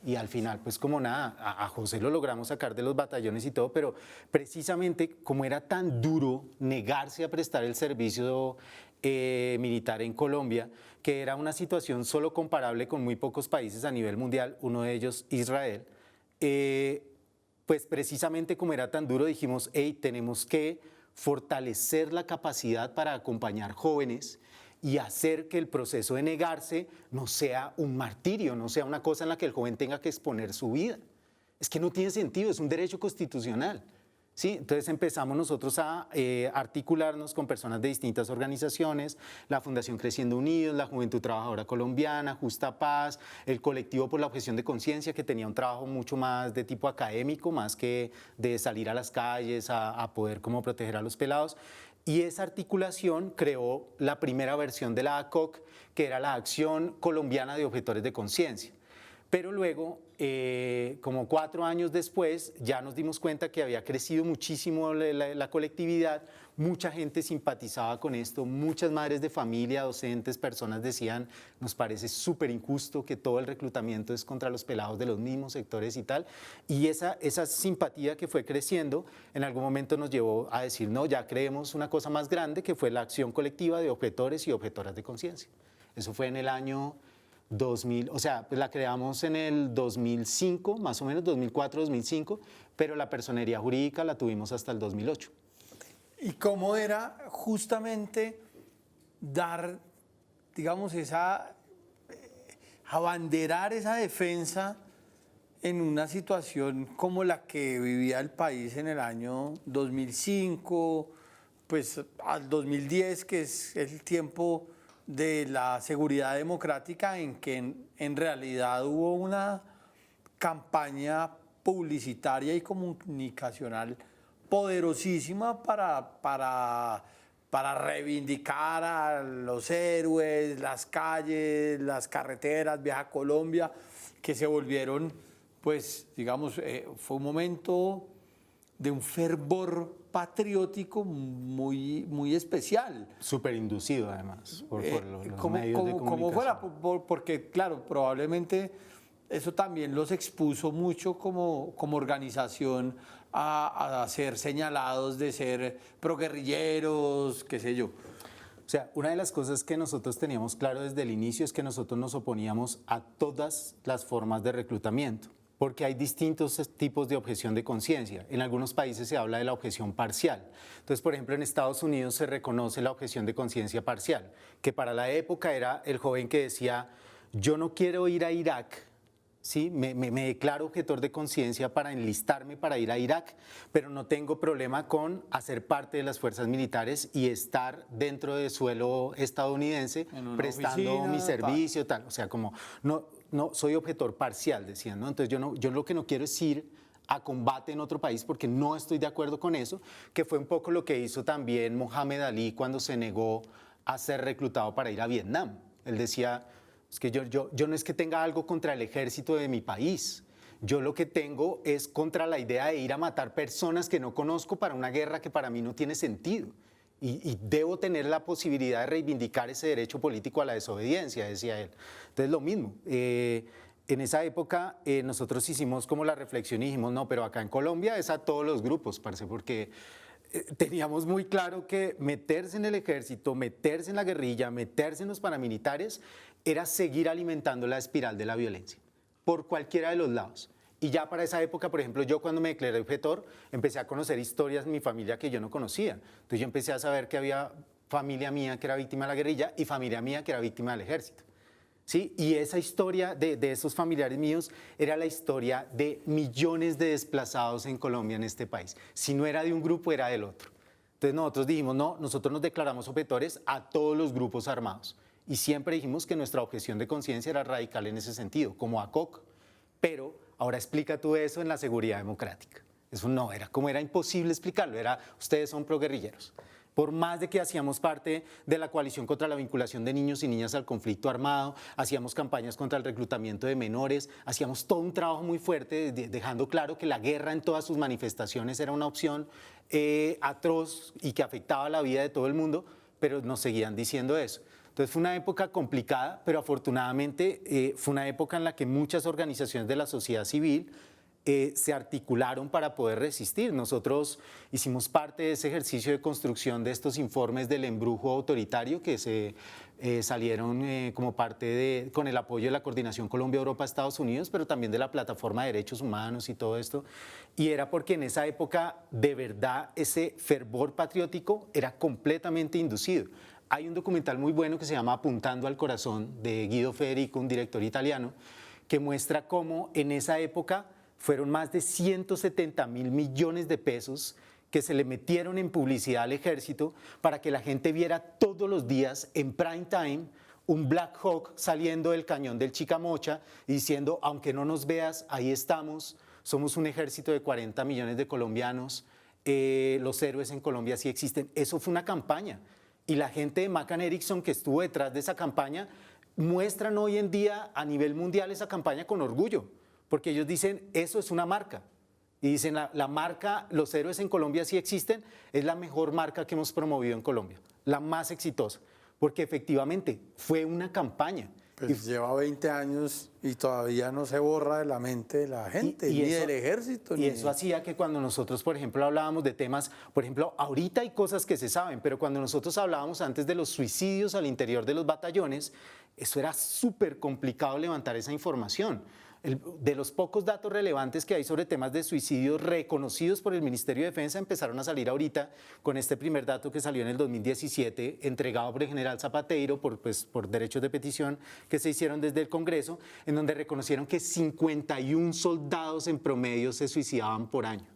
Y al final, pues como nada, a José lo logramos sacar de los batallones y todo, pero precisamente como era tan duro negarse a prestar el servicio militar en Colombia, que era una situación solo comparable con muy pocos países a nivel mundial, uno de ellos Israel, pues precisamente como era tan duro dijimos, hey, tenemos que fortalecer la capacidad para acompañar jóvenes y hacer que el proceso de negarse no sea un martirio, no sea una cosa en la que el joven tenga que exponer su vida. Es que no tiene sentido, es un derecho constitucional. ¿Sí? Entonces empezamos nosotros a articularnos con personas de distintas organizaciones, la Fundación Creciendo Unidos, la Juventud Trabajadora Colombiana, Justa Paz, el Colectivo por la Objeción de Conciencia, que tenía un trabajo mucho más de tipo académico, más que de salir a las calles a poder como proteger a los pelados. Y esa articulación creó la primera versión de la ACOC, que era la Acción Colombiana de Objetores de Conciencia. Pero luego, como 4 años después, ya nos dimos cuenta que había crecido muchísimo la colectividad, mucha gente simpatizaba con esto, muchas madres de familia, docentes, personas decían, nos parece súper injusto que todo el reclutamiento es contra los pelados de los mismos sectores y tal. Y esa simpatía que fue creciendo, en algún momento nos llevó a decir, no, ya creemos una cosa más grande, que fue la acción colectiva de objetores y objetoras de conciencia. Eso fue en el año 2000, o sea, pues la creamos en el 2005, más o menos 2004, 2005, pero la personería jurídica la tuvimos hasta el 2008. ¿Y cómo era justamente dar, digamos, abanderar esa defensa en una situación como la que vivía el país en el año 2005, pues al 2010, que es el tiempo de la seguridad democrática, en que en realidad hubo una campaña publicitaria y comunicacional poderosísima para reivindicar a los héroes, las calles, las carreteras, Viaja Colombia, que se volvieron, pues, digamos, fue un momento de un fervor patriótico muy especial. Súper inducido, además, por los medios de comunicación. Como fuera, porque, claro, probablemente eso también los expuso mucho como organización a ser señalados de ser proguerrilleros, qué sé yo. O sea, una de las cosas que nosotros teníamos claro desde el inicio es que nosotros nos oponíamos a todas las formas de reclutamiento, porque hay distintos tipos de objeción de conciencia. En algunos países se habla de la objeción parcial. Entonces, por ejemplo, en Estados Unidos se reconoce la objeción de conciencia parcial, que para la época era el joven que decía, yo no quiero ir a Irak, ¿sí? me declaro objetor de conciencia para enlistarme para ir a Irak, pero no tengo problema con hacer parte de las fuerzas militares y estar dentro del suelo estadounidense prestando oficina, mi servicio, tal. O sea, como no soy objetor parcial, decían, ¿no? Entonces yo lo que no quiero es ir a combate en otro país porque no estoy de acuerdo con eso, que fue un poco lo que hizo también Mohamed Ali cuando se negó a ser reclutado para ir a Vietnam. Él decía, es que yo no es que tenga algo contra el ejército de mi país, yo lo que tengo es contra la idea de ir a matar personas que no conozco para una guerra que para mí no tiene sentido. Y debo tener la posibilidad de reivindicar ese derecho político a la desobediencia, decía él. Entonces, lo mismo. En esa época nosotros hicimos como la reflexión y dijimos, no, pero acá en Colombia es a todos los grupos, parce, porque teníamos muy claro que meterse en el ejército, meterse en la guerrilla, meterse en los paramilitares, era seguir alimentando la espiral de la violencia. por cualquiera de los lados. Y ya para esa época, por ejemplo, yo cuando me declaré objetor, empecé a conocer historias de mi familia que yo no conocía. Entonces yo empecé a saber que había familia mía que era víctima de la guerrilla y familia mía que era víctima del ejército. ¿Sí? Y esa historia de esos familiares míos era la historia de millones de desplazados en Colombia, en este país. Si no era de un grupo, era del otro. Entonces nosotros dijimos, no, nosotros nos declaramos objetores a todos los grupos armados. Y siempre dijimos que nuestra objeción de conciencia era radical en ese sentido, como ACOC. Pero ahora explica tú eso en la seguridad democrática. Eso no, era imposible explicarlo, ustedes son proguerrilleros. Por más de que hacíamos parte de la coalición contra la vinculación de niños y niñas al conflicto armado, hacíamos campañas contra el reclutamiento de menores, hacíamos todo un trabajo muy fuerte, dejando claro que la guerra en todas sus manifestaciones era una opción atroz y que afectaba la vida de todo el mundo, pero nos seguían diciendo eso. Entonces fue una época complicada, pero afortunadamente fue una época en la que muchas organizaciones de la sociedad civil se articularon para poder resistir. Nosotros hicimos parte de ese ejercicio de construcción de estos informes del embrujo autoritario que se salieron como parte con el apoyo de la Coordinación Colombia-Europa-Estados Unidos, pero también de la Plataforma de Derechos Humanos y todo esto. Y era porque en esa época, de verdad, ese fervor patriótico era completamente inducido. Hay un documental muy bueno que se llama Apuntando al Corazón, de Guido Federico, un director italiano, que muestra cómo en esa época fueron más de 170.000 millones de pesos que se le metieron en publicidad al ejército para que la gente viera todos los días en prime time un Black Hawk saliendo del cañón del Chicamocha y diciendo, aunque no nos veas, ahí estamos, somos un ejército de 40 millones de colombianos, los héroes en Colombia sí existen. Eso fue una campaña. Y la gente de McCann Erickson que estuvo detrás de esa campaña muestran hoy en día a nivel mundial esa campaña con orgullo. Porque ellos dicen, eso es una marca. Y dicen, la marca, los héroes en Colombia sí existen, es la mejor marca que hemos promovido en Colombia, la más exitosa, porque efectivamente fue una campaña. Pues lleva 20 años y todavía no se borra de la mente de la gente, ni del ejército. Y eso hacía que cuando nosotros, por ejemplo, hablábamos de temas, por ejemplo, ahorita hay cosas que se saben, pero cuando nosotros hablábamos antes de los suicidios al interior de los batallones, eso era súper complicado levantar esa información. De los pocos datos relevantes que hay sobre temas de suicidios reconocidos por el Ministerio de Defensa empezaron a salir ahorita con este primer dato que salió en el 2017, entregado por el general Zapateiro por derechos de petición que se hicieron desde el Congreso, en donde reconocieron que 51 soldados en promedio se suicidaban por año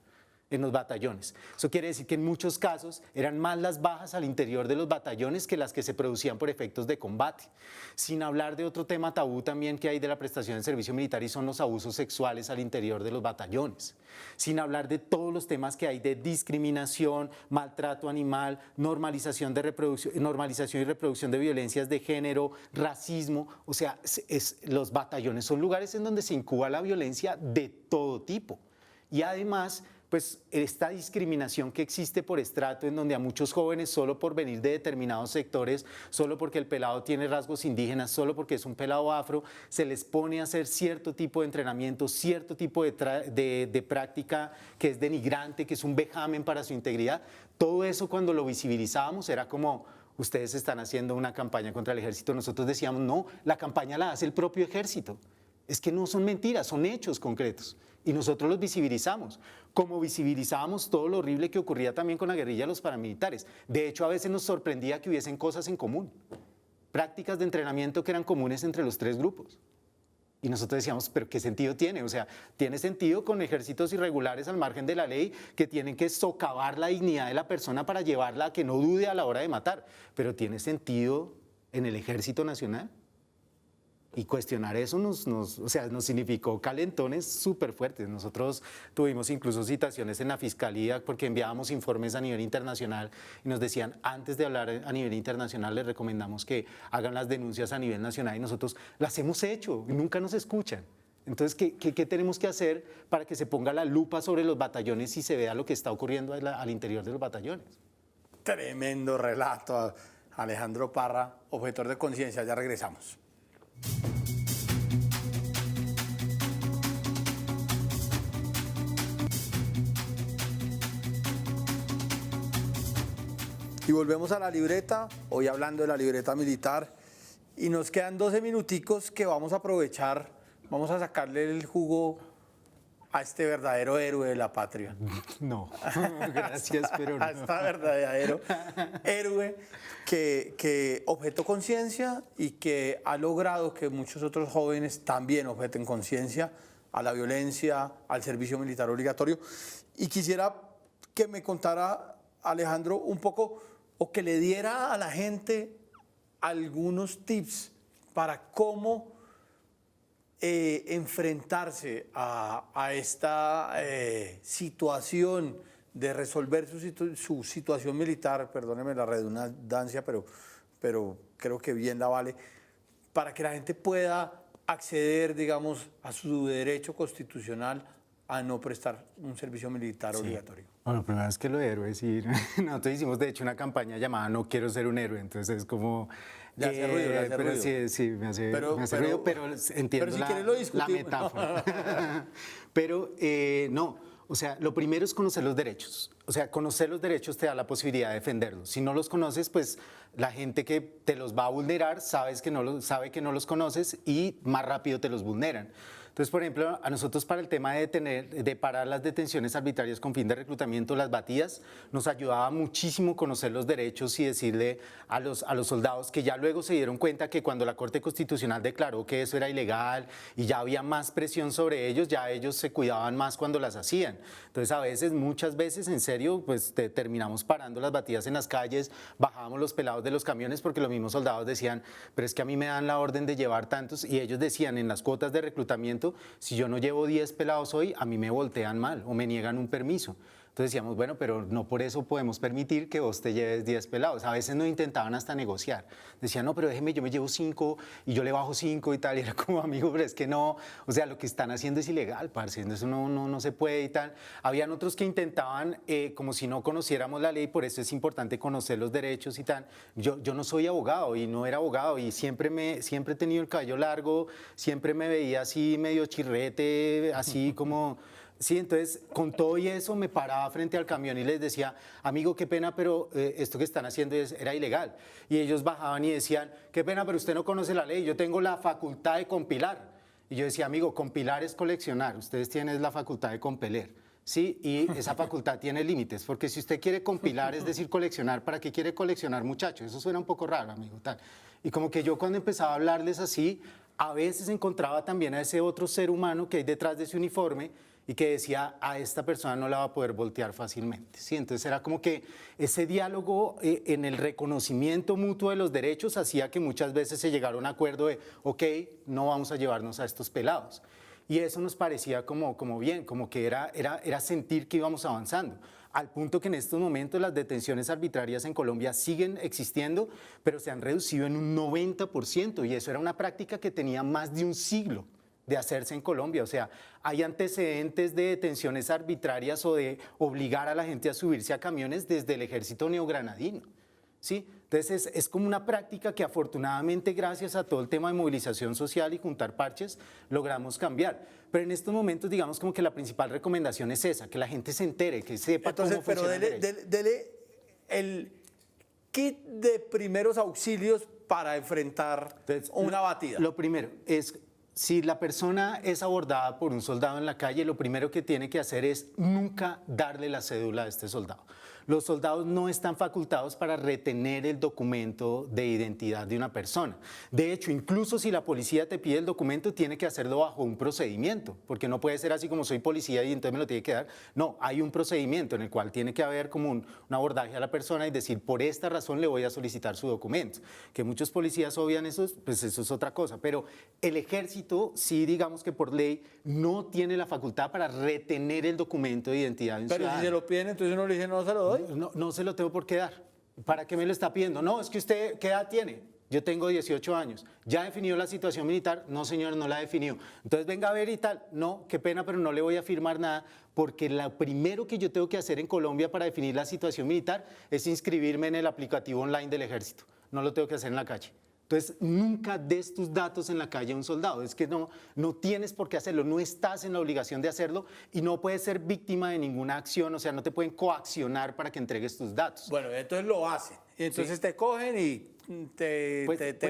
en los batallones. Eso quiere decir que en muchos casos eran más las bajas al interior de los batallones que las que se producían por efectos de combate. Sin hablar de otro tema tabú también que hay de la prestación del servicio militar y son los abusos sexuales al interior de los batallones. Sin hablar de todos los temas que hay de discriminación, maltrato animal, normalización y reproducción de violencias de género, racismo. O sea, los batallones son lugares en donde se incuba la violencia de todo tipo. Y además, pues esta discriminación que existe por estrato, en donde a muchos jóvenes solo por venir de determinados sectores, solo porque el pelado tiene rasgos indígenas, solo porque es un pelado afro, se les pone a hacer cierto tipo de entrenamiento, cierto tipo de práctica que es denigrante, que es un vejamen para su integridad. Todo eso cuando lo visibilizábamos era como, ustedes están haciendo una campaña contra el ejército. Nosotros decíamos, no, la campaña la hace el propio ejército. Es que no son mentiras, son hechos concretos. Y nosotros los visibilizamos, como visibilizábamos todo lo horrible que ocurría también con la guerrilla de los paramilitares. De hecho, a veces nos sorprendía que hubiesen cosas en común, prácticas de entrenamiento que eran comunes entre los tres grupos. Y nosotros decíamos, ¿pero qué sentido tiene? O sea, tiene sentido con ejércitos irregulares al margen de la ley que tienen que socavar la dignidad de la persona para llevarla a que no dude a la hora de matar. Pero ¿tiene sentido en el Ejército Nacional? Y cuestionar eso nos significó calentones súper fuertes. Nosotros tuvimos incluso citaciones en la Fiscalía porque enviábamos informes a nivel internacional y nos decían, antes de hablar a nivel internacional, les recomendamos que hagan las denuncias a nivel nacional, y nosotros las hemos hecho y nunca nos escuchan. Entonces, ¿qué tenemos que hacer para que se ponga la lupa sobre los batallones y se vea lo que está ocurriendo al interior de los batallones? Tremendo relato, Alejandro Parra, objetor de conciencia. Ya regresamos. Y volvemos a la libreta, hoy hablando de la libreta militar, y nos quedan 12 minuticos que vamos a aprovechar vamos a sacarle el jugo a este verdadero héroe de la patria. No, gracias, pero no. A este verdadero héroe que objetó conciencia y que ha logrado que muchos otros jóvenes también objeten conciencia a la violencia, al servicio militar obligatorio. Y quisiera que me contara, Alejandro, un poco, o que le diera a la gente algunos tips para cómo enfrentarse a esta situación de resolver su situación militar, perdóneme la redundancia, pero creo que bien la vale, para que la gente pueda acceder, digamos, a su derecho constitucional a no prestar un servicio militar obligatorio. Bueno, primero es que lo de héroe, sí. Nosotros hicimos de hecho una campaña llamada No quiero ser un héroe, entonces es como... Le hace ruido, le hace pero ruido. Sí, me hace ruido, pero entiendo si quieres lo la discutimos. metáfora. Pero no, o sea, lo primero es conocer los derechos. O sea, conocer los derechos te da la posibilidad de defenderlos. Si no los conoces, pues la gente que te los va a vulnerar sabe que no los conoces y más rápido te los vulneran. Entonces, por ejemplo, a nosotros para el tema de parar las detenciones arbitrarias con fin de reclutamiento, las batidas, nos ayudaba muchísimo conocer los derechos y decirle a los soldados que ya luego se dieron cuenta que cuando la Corte Constitucional declaró que eso era ilegal y ya había más presión sobre ellos, ya ellos se cuidaban más cuando las hacían. Entonces, a veces, muchas veces, en serio, pues terminamos parando las batidas en las calles, bajábamos los pelados de los camiones porque los mismos soldados decían, pero es que a mí me dan la orden de llevar tantos, y ellos decían en las cuotas de reclutamiento, si yo no llevo 10 pelados hoy, a mí me voltean mal o me niegan un permiso. Entonces decíamos, bueno, pero no por eso podemos permitir que vos te lleves 10 pelados. A veces no intentaban hasta negociar. Decían, no, pero déjeme, yo me llevo 5 y yo le bajo 5 y tal. Y era como, amigo, pero es que no, o sea, lo que están haciendo es ilegal, parce, eso no se puede y tal. Habían otros que intentaban, como si no conociéramos la ley, por eso es importante conocer los derechos y tal. Yo no soy abogado y no era abogado y siempre he tenido el cabello largo, siempre me veía así medio chirrete, así como... Sí, entonces con todo y eso me paraba frente al camión y les decía, amigo, qué pena, pero esto que están haciendo era ilegal. Y ellos bajaban y decían, qué pena, pero usted no conoce la ley, yo tengo la facultad de compilar. Y yo decía, amigo, compilar es coleccionar, ustedes tienen la facultad de compeler. Sí, y esa facultad tiene límites, porque si usted quiere compilar, es decir, coleccionar, ¿para qué quiere coleccionar, muchacho? Eso suena un poco raro, amigo, tal. Y como que yo cuando empezaba a hablarles así, a veces encontraba también a ese otro ser humano que hay detrás de ese uniforme y que decía, a esta persona no la va a poder voltear fácilmente. ¿Sí? Entonces era como que ese diálogo en el reconocimiento mutuo de los derechos hacía que muchas veces se llegara a un acuerdo de, ok, no vamos a llevarnos a estos pelados. Y eso nos parecía como bien, como que era sentir que íbamos avanzando. Al punto que en estos momentos las detenciones arbitrarias en Colombia siguen existiendo, pero se han reducido en un 90%, y eso era una práctica que tenía más de un siglo de hacerse en Colombia. O sea, hay antecedentes de detenciones arbitrarias o de obligar a la gente a subirse a camiones desde el ejército neogranadino. ¿Sí? Entonces es como una práctica que afortunadamente gracias a todo el tema de movilización social y juntar parches logramos cambiar. Pero en estos momentos digamos como que la principal recomendación es esa, que la gente se entere, que sepa cómo funciona. Pero dele el kit de primeros auxilios para enfrentar una batida. Lo primero es, si la persona es abordada por un soldado en la calle, lo primero que tiene que hacer es nunca darle la cédula a este soldado. Los soldados no están facultados para retener el documento de identidad de una persona. De hecho, incluso si la policía te pide el documento, tiene que hacerlo bajo un procedimiento, porque no puede ser así como soy policía y entonces me lo tiene que dar. No, hay un procedimiento en el cual tiene que haber como un abordaje a la persona y decir, por esta razón le voy a solicitar su documento. Que muchos policías obvian eso, pues eso es otra cosa. Pero el ejército, sí, digamos que por ley, no tiene la facultad para retener el documento de identidad de un ciudadano. Pero si se lo piden, entonces uno le dice, no se lo doy. No se lo tengo por qué dar. ¿Para qué me lo está pidiendo? No, es que usted, ¿qué edad tiene? Yo tengo 18 años. ¿Ya definió la situación militar? No, señor, no la definió. Entonces venga a ver y tal. No, qué pena, pero no le voy a firmar nada, porque lo primero que yo tengo que hacer en Colombia para definir la situación militar es inscribirme en el aplicativo online del ejército. No lo tengo que hacer en la calle. Entonces, nunca des tus datos en la calle a un soldado. Es que no tienes por qué hacerlo, no estás en la obligación de hacerlo y no puedes ser víctima de ninguna acción, o sea, no te pueden coaccionar para que entregues tus datos. Bueno, entonces lo hacen. Y entonces te cogen y te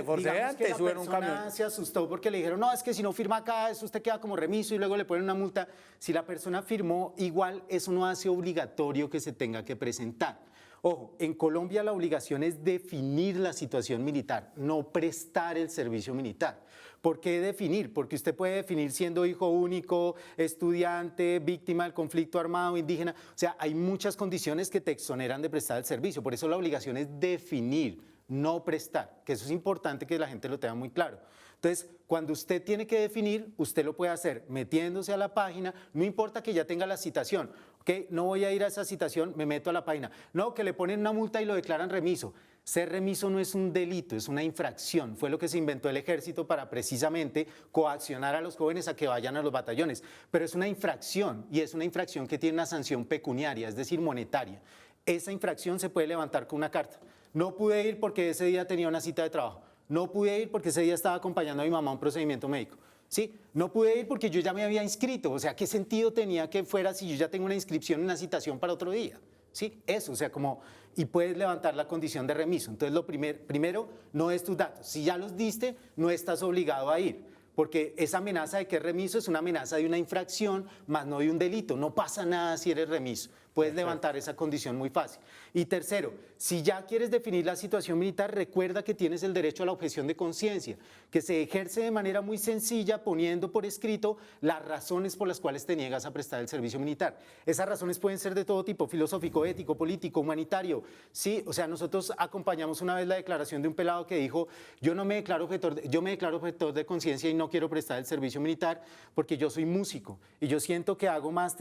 forcejan, digamos que te la suben un persona camión. se asustó porque le dijeron, no, es que si no firma acá, eso usted queda como remiso y luego le ponen una multa. Si la persona firmó, igual eso no hace obligatorio que se tenga que presentar. Ojo, en Colombia la obligación es definir la situación militar, no prestar el servicio militar. ¿Por qué definir? Porque usted puede definir siendo hijo único, estudiante, víctima del conflicto armado, indígena. O sea, hay muchas condiciones que te exoneran de prestar el servicio. Por eso la obligación es definir, no prestar, que eso es importante que la gente lo tenga muy claro. Entonces, cuando usted tiene que definir, usted lo puede hacer metiéndose a la página, no importa que ya tenga la citación, ¿ok? No voy a ir a esa citación, me meto a la página. No, que le ponen una multa y lo declaran remiso. Ser remiso no es un delito, es una infracción. Fue lo que se inventó el ejército para precisamente coaccionar a los jóvenes a que vayan a los batallones. Pero es una infracción y es una infracción que tiene una sanción pecuniaria, es decir, monetaria. Esa infracción se puede levantar con una carta. No pude ir porque ese día tenía una cita de trabajo. No pude ir porque ese día estaba acompañando a mi mamá a un procedimiento médico. Sí, no pude ir porque yo ya me había inscrito. O sea, ¿qué sentido tenía que fuera si yo ya tengo una inscripción, una citación para otro día? Sí, eso, o sea, como, y puedes levantar la condición de remiso. Entonces, lo primero, no es tus datos. Si ya los diste, no estás obligado a ir, porque esa amenaza de que es remiso es una amenaza de una infracción, más no de un delito. No pasa nada si eres remiso. Puedes levantar esa condición muy fácil. Y tercero, si ya quieres definir la situación militar, recuerda que tienes el derecho a la objeción de conciencia, que se ejerce de manera muy sencilla poniendo por escrito las razones por las cuales te niegas a prestar el servicio militar. Esas razones pueden ser de todo tipo, filosófico, ético, político, humanitario. Sí, o sea, nosotros acompañamos una vez la declaración de un pelado que dijo, yo me declaro objetor de conciencia y no quiero prestar el servicio militar porque yo soy músico y yo siento que hago más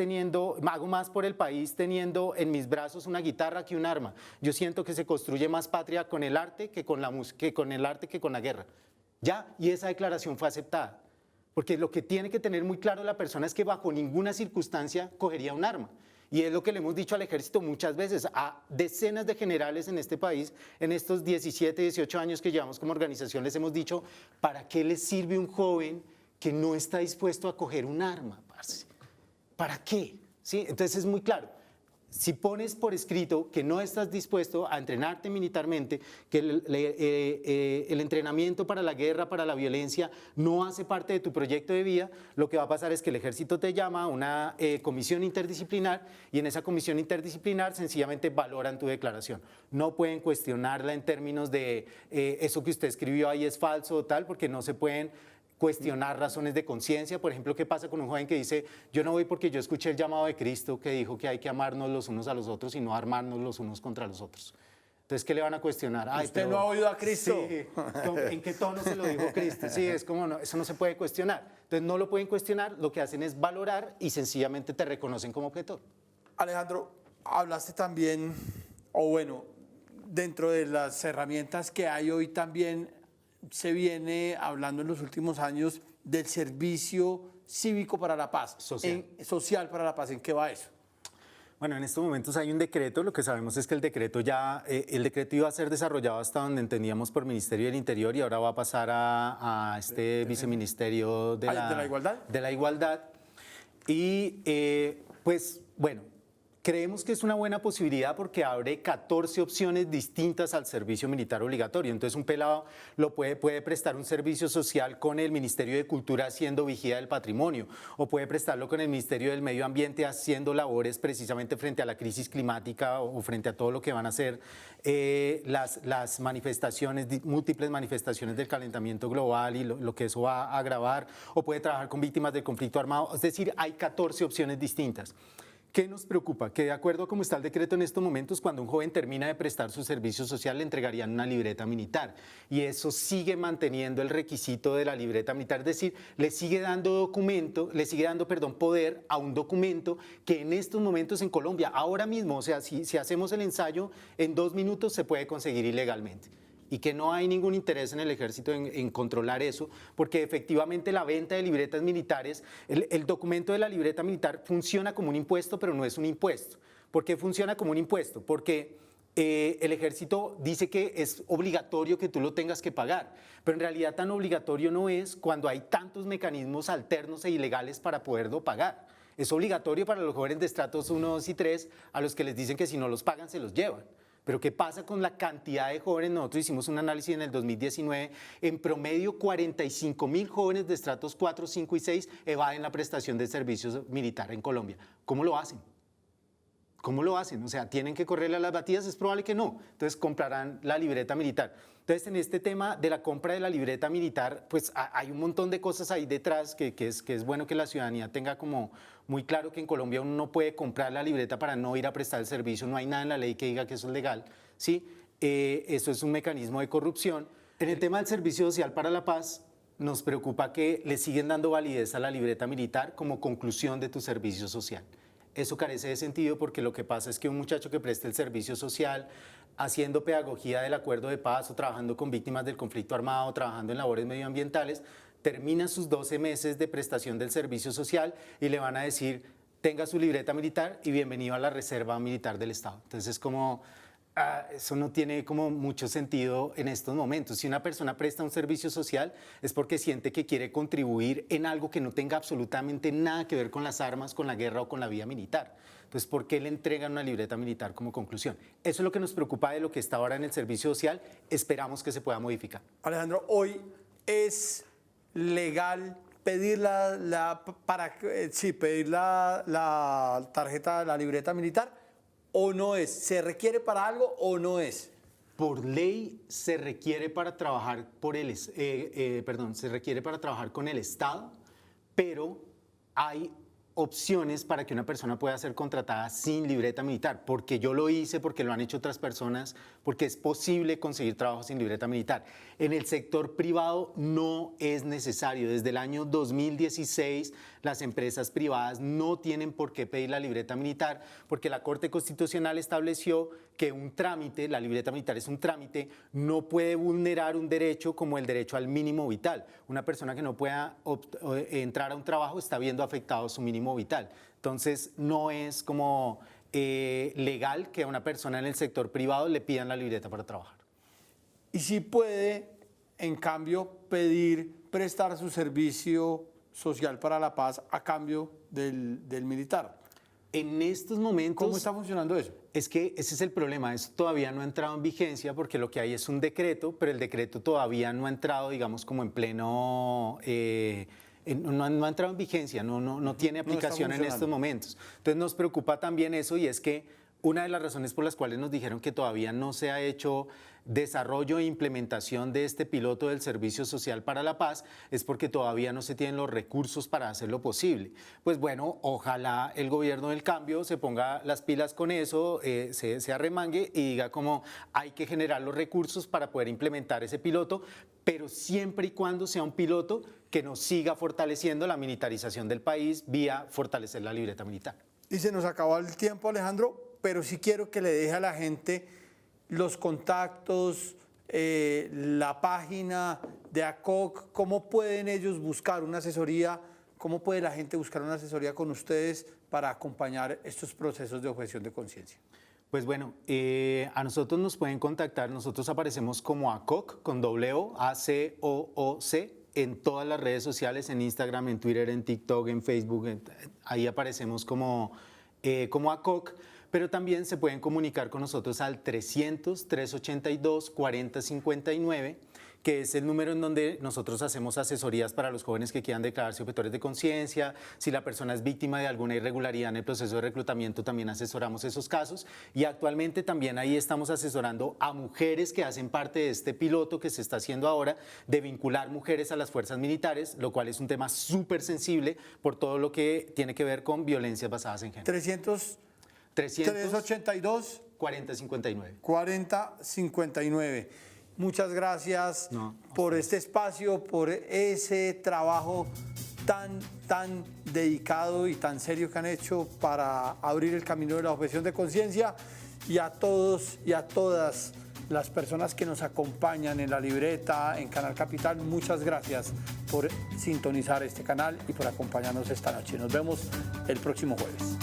por el país teniendo en mis brazos una guitarra que un arma. Yo siento que se construye más patria con el arte que con la música, que con el arte que con la guerra. Ya, y esa declaración fue aceptada. Porque lo que tiene que tener muy claro la persona es que bajo ninguna circunstancia cogería un arma. Y es lo que le hemos dicho al ejército muchas veces, a decenas de generales en este país, en estos 17, 18 años que llevamos como organización, les hemos dicho, ¿para qué les sirve un joven que no está dispuesto a coger un arma, parce? ¿Para qué? ¿Sí? Entonces es muy claro. Si pones por escrito que no estás dispuesto a entrenarte militarmente, que el entrenamiento para la guerra, para la violencia, no hace parte de tu proyecto de vida, lo que va a pasar es que el ejército te llama a una comisión interdisciplinar y en esa comisión interdisciplinar sencillamente valoran tu declaración. No pueden cuestionarla en términos de eso que usted escribió ahí es falso o tal, porque no se pueden cuestionar razones de conciencia. Por ejemplo, ¿qué pasa con un joven que dice, yo no voy porque yo escuché el llamado de Cristo que dijo que hay que amarnos los unos a los otros y no armarnos los unos contra los otros? Entonces, ¿qué le van a cuestionar? Ay, ¿Usted no ha oído a Cristo? Sí, ¿en qué tono se lo dijo Cristo? Sí, es como, no, eso no se puede cuestionar. Entonces, no lo pueden cuestionar, lo que hacen es valorar y sencillamente te reconocen como objetor. Alejandro, hablaste también, o bueno, dentro de las herramientas que hay hoy también se viene hablando en los últimos años del servicio cívico para la paz, social para la paz. ¿En qué va eso? Bueno, en estos momentos hay un decreto, lo que sabemos es que el decreto iba a ser desarrollado hasta donde entendíamos por Ministerio del Interior y ahora va a pasar a este viceministerio de la Igualdad. De la Igualdad. Y pues bueno, creemos que es una buena posibilidad porque abre 14 opciones distintas al servicio militar obligatorio. Entonces un pelado puede prestar un servicio social con el Ministerio de Cultura haciendo vigía del patrimonio o puede prestarlo con el Ministerio del Medio Ambiente haciendo labores precisamente frente a la crisis climática o frente a todo lo que van a ser las manifestaciones, múltiples manifestaciones del calentamiento global y lo que eso va a agravar, o puede trabajar con víctimas del conflicto armado. Es decir, hay 14 opciones distintas. ¿Qué nos preocupa? Que de acuerdo a cómo está el decreto en estos momentos, cuando un joven termina de prestar su servicio social, le entregarían una libreta militar. Y eso sigue manteniendo el requisito de la libreta militar, es decir, le sigue dando poder a un documento que en estos momentos en Colombia, ahora mismo, o sea, si hacemos el ensayo, en 2 minutos se puede conseguir ilegalmente. Y que no hay ningún interés en el ejército en controlar eso, porque efectivamente la venta de libretas militares, el documento de la libreta militar funciona como un impuesto, pero no es un impuesto. ¿Por qué funciona como un impuesto? Porque el ejército dice que es obligatorio que tú lo tengas que pagar, pero en realidad tan obligatorio no es cuando hay tantos mecanismos alternos e ilegales para poderlo pagar. Es obligatorio para los jóvenes de estratos 1, 2 y 3, a los que les dicen que si no los pagan se los llevan. Pero ¿qué pasa con la cantidad de jóvenes? Nosotros hicimos un análisis en el 2019, en promedio 45.000 jóvenes de estratos 4, 5 y 6 evaden la prestación de servicios militar en Colombia. ¿Cómo lo hacen? ¿Cómo lo hacen? O sea, ¿tienen que correrle a las batidas? Es probable que no. Entonces comprarán la libreta militar. Entonces, en este tema de la compra de la libreta militar, pues hay un montón de cosas ahí detrás que es bueno que la ciudadanía tenga como muy claro que en Colombia uno no puede comprar la libreta para no ir a prestar el servicio. No hay nada en la ley que diga que eso es legal, ¿sí? Eso es un mecanismo de corrupción. En el tema del servicio social para la paz, nos preocupa que le siguen dando validez a la libreta militar como conclusión de tu servicio social. Eso carece de sentido porque lo que pasa es que un muchacho que preste el servicio social haciendo pedagogía del acuerdo de paz o trabajando con víctimas del conflicto armado, trabajando en labores medioambientales, termina sus 12 meses de prestación del servicio social y le van a decir, tenga su libreta militar y bienvenido a la Reserva Militar del Estado. Entonces es como, eso no tiene como mucho sentido en estos momentos. Si una persona presta un servicio social es porque siente que quiere contribuir en algo que no tenga absolutamente nada que ver con las armas, con la guerra o con la vía militar. Entonces, ¿por qué le entregan una libreta militar como conclusión? Eso es lo que nos preocupa de lo que está ahora en el servicio social. Esperamos que se pueda modificar. Alejandro, hoy es legal pedir pedir la tarjeta, la libreta militar, ¿o no es? ¿Se requiere para algo o no es? Por ley se requiere para trabajar se requiere para trabajar con el Estado, pero hay opciones para que una persona pueda ser contratada sin libreta militar, porque yo lo hice, porque lo han hecho otras personas, porque es posible conseguir trabajo sin libreta militar. En el sector privado no es necesario. Desde el año 2016 las empresas privadas no tienen por qué pedir la libreta militar, porque la Corte Constitucional estableció que un trámite, la libreta militar es un trámite, no puede vulnerar un derecho como el derecho al mínimo vital. Una persona que no pueda entrar a un trabajo está viendo afectado su mínimo vital. Entonces, no es como legal que a una persona en el sector privado le pidan la libreta para trabajar. Y si puede, en cambio, prestar su servicio social para la paz a cambio del militar. En estos momentos... ¿Cómo está funcionando eso? Es que ese es el problema, eso todavía no ha entrado en vigencia porque lo que hay es un decreto, pero el decreto todavía no ha entrado, digamos, como en pleno... no ha entrado en vigencia, no tiene aplicación en estos momentos. Entonces nos preocupa también eso, y es que una de las razones por las cuales nos dijeron que todavía no se ha hecho desarrollo e implementación de este piloto del Servicio Social para la Paz es porque todavía no se tienen los recursos para hacerlo posible. Pues bueno, ojalá el gobierno del cambio se ponga las pilas con eso, se arremangue y diga como hay que generar los recursos para poder implementar ese piloto, pero siempre y cuando sea un piloto que nos siga fortaleciendo la militarización del país vía fortalecer la libreta militar. Y se nos acabó el tiempo, Alejandro, pero sí quiero que le deje a la gente los contactos, la página de ACOC, cómo pueden ellos buscar una asesoría, cómo puede la gente buscar una asesoría con ustedes para acompañar estos procesos de objeción de conciencia. Pues bueno, a nosotros nos pueden contactar, nosotros aparecemos como ACOC, con doble O, A-C-O-O-C, en todas las redes sociales, en Instagram, en Twitter, en TikTok, en Facebook, ahí aparecemos como ACOC. Pero también se pueden comunicar con nosotros al 300-382-4059, que es el número en donde nosotros hacemos asesorías para los jóvenes que quieran declararse objetores de conciencia. Si la persona es víctima de alguna irregularidad en el proceso de reclutamiento, también asesoramos esos casos. Y actualmente también ahí estamos asesorando a mujeres que hacen parte de este piloto que se está haciendo ahora de vincular mujeres a las fuerzas militares, lo cual es un tema súper sensible por todo lo que tiene que ver con violencias basadas en género. 382 4059. 4059. Muchas gracias por este espacio, por ese trabajo tan dedicado y tan serio que han hecho para abrir el camino de la objeción de conciencia, y a todos y a todas las personas que nos acompañan en La Libreta, en Canal Capital, muchas gracias por sintonizar este canal y por acompañarnos esta noche. Nos vemos el próximo jueves.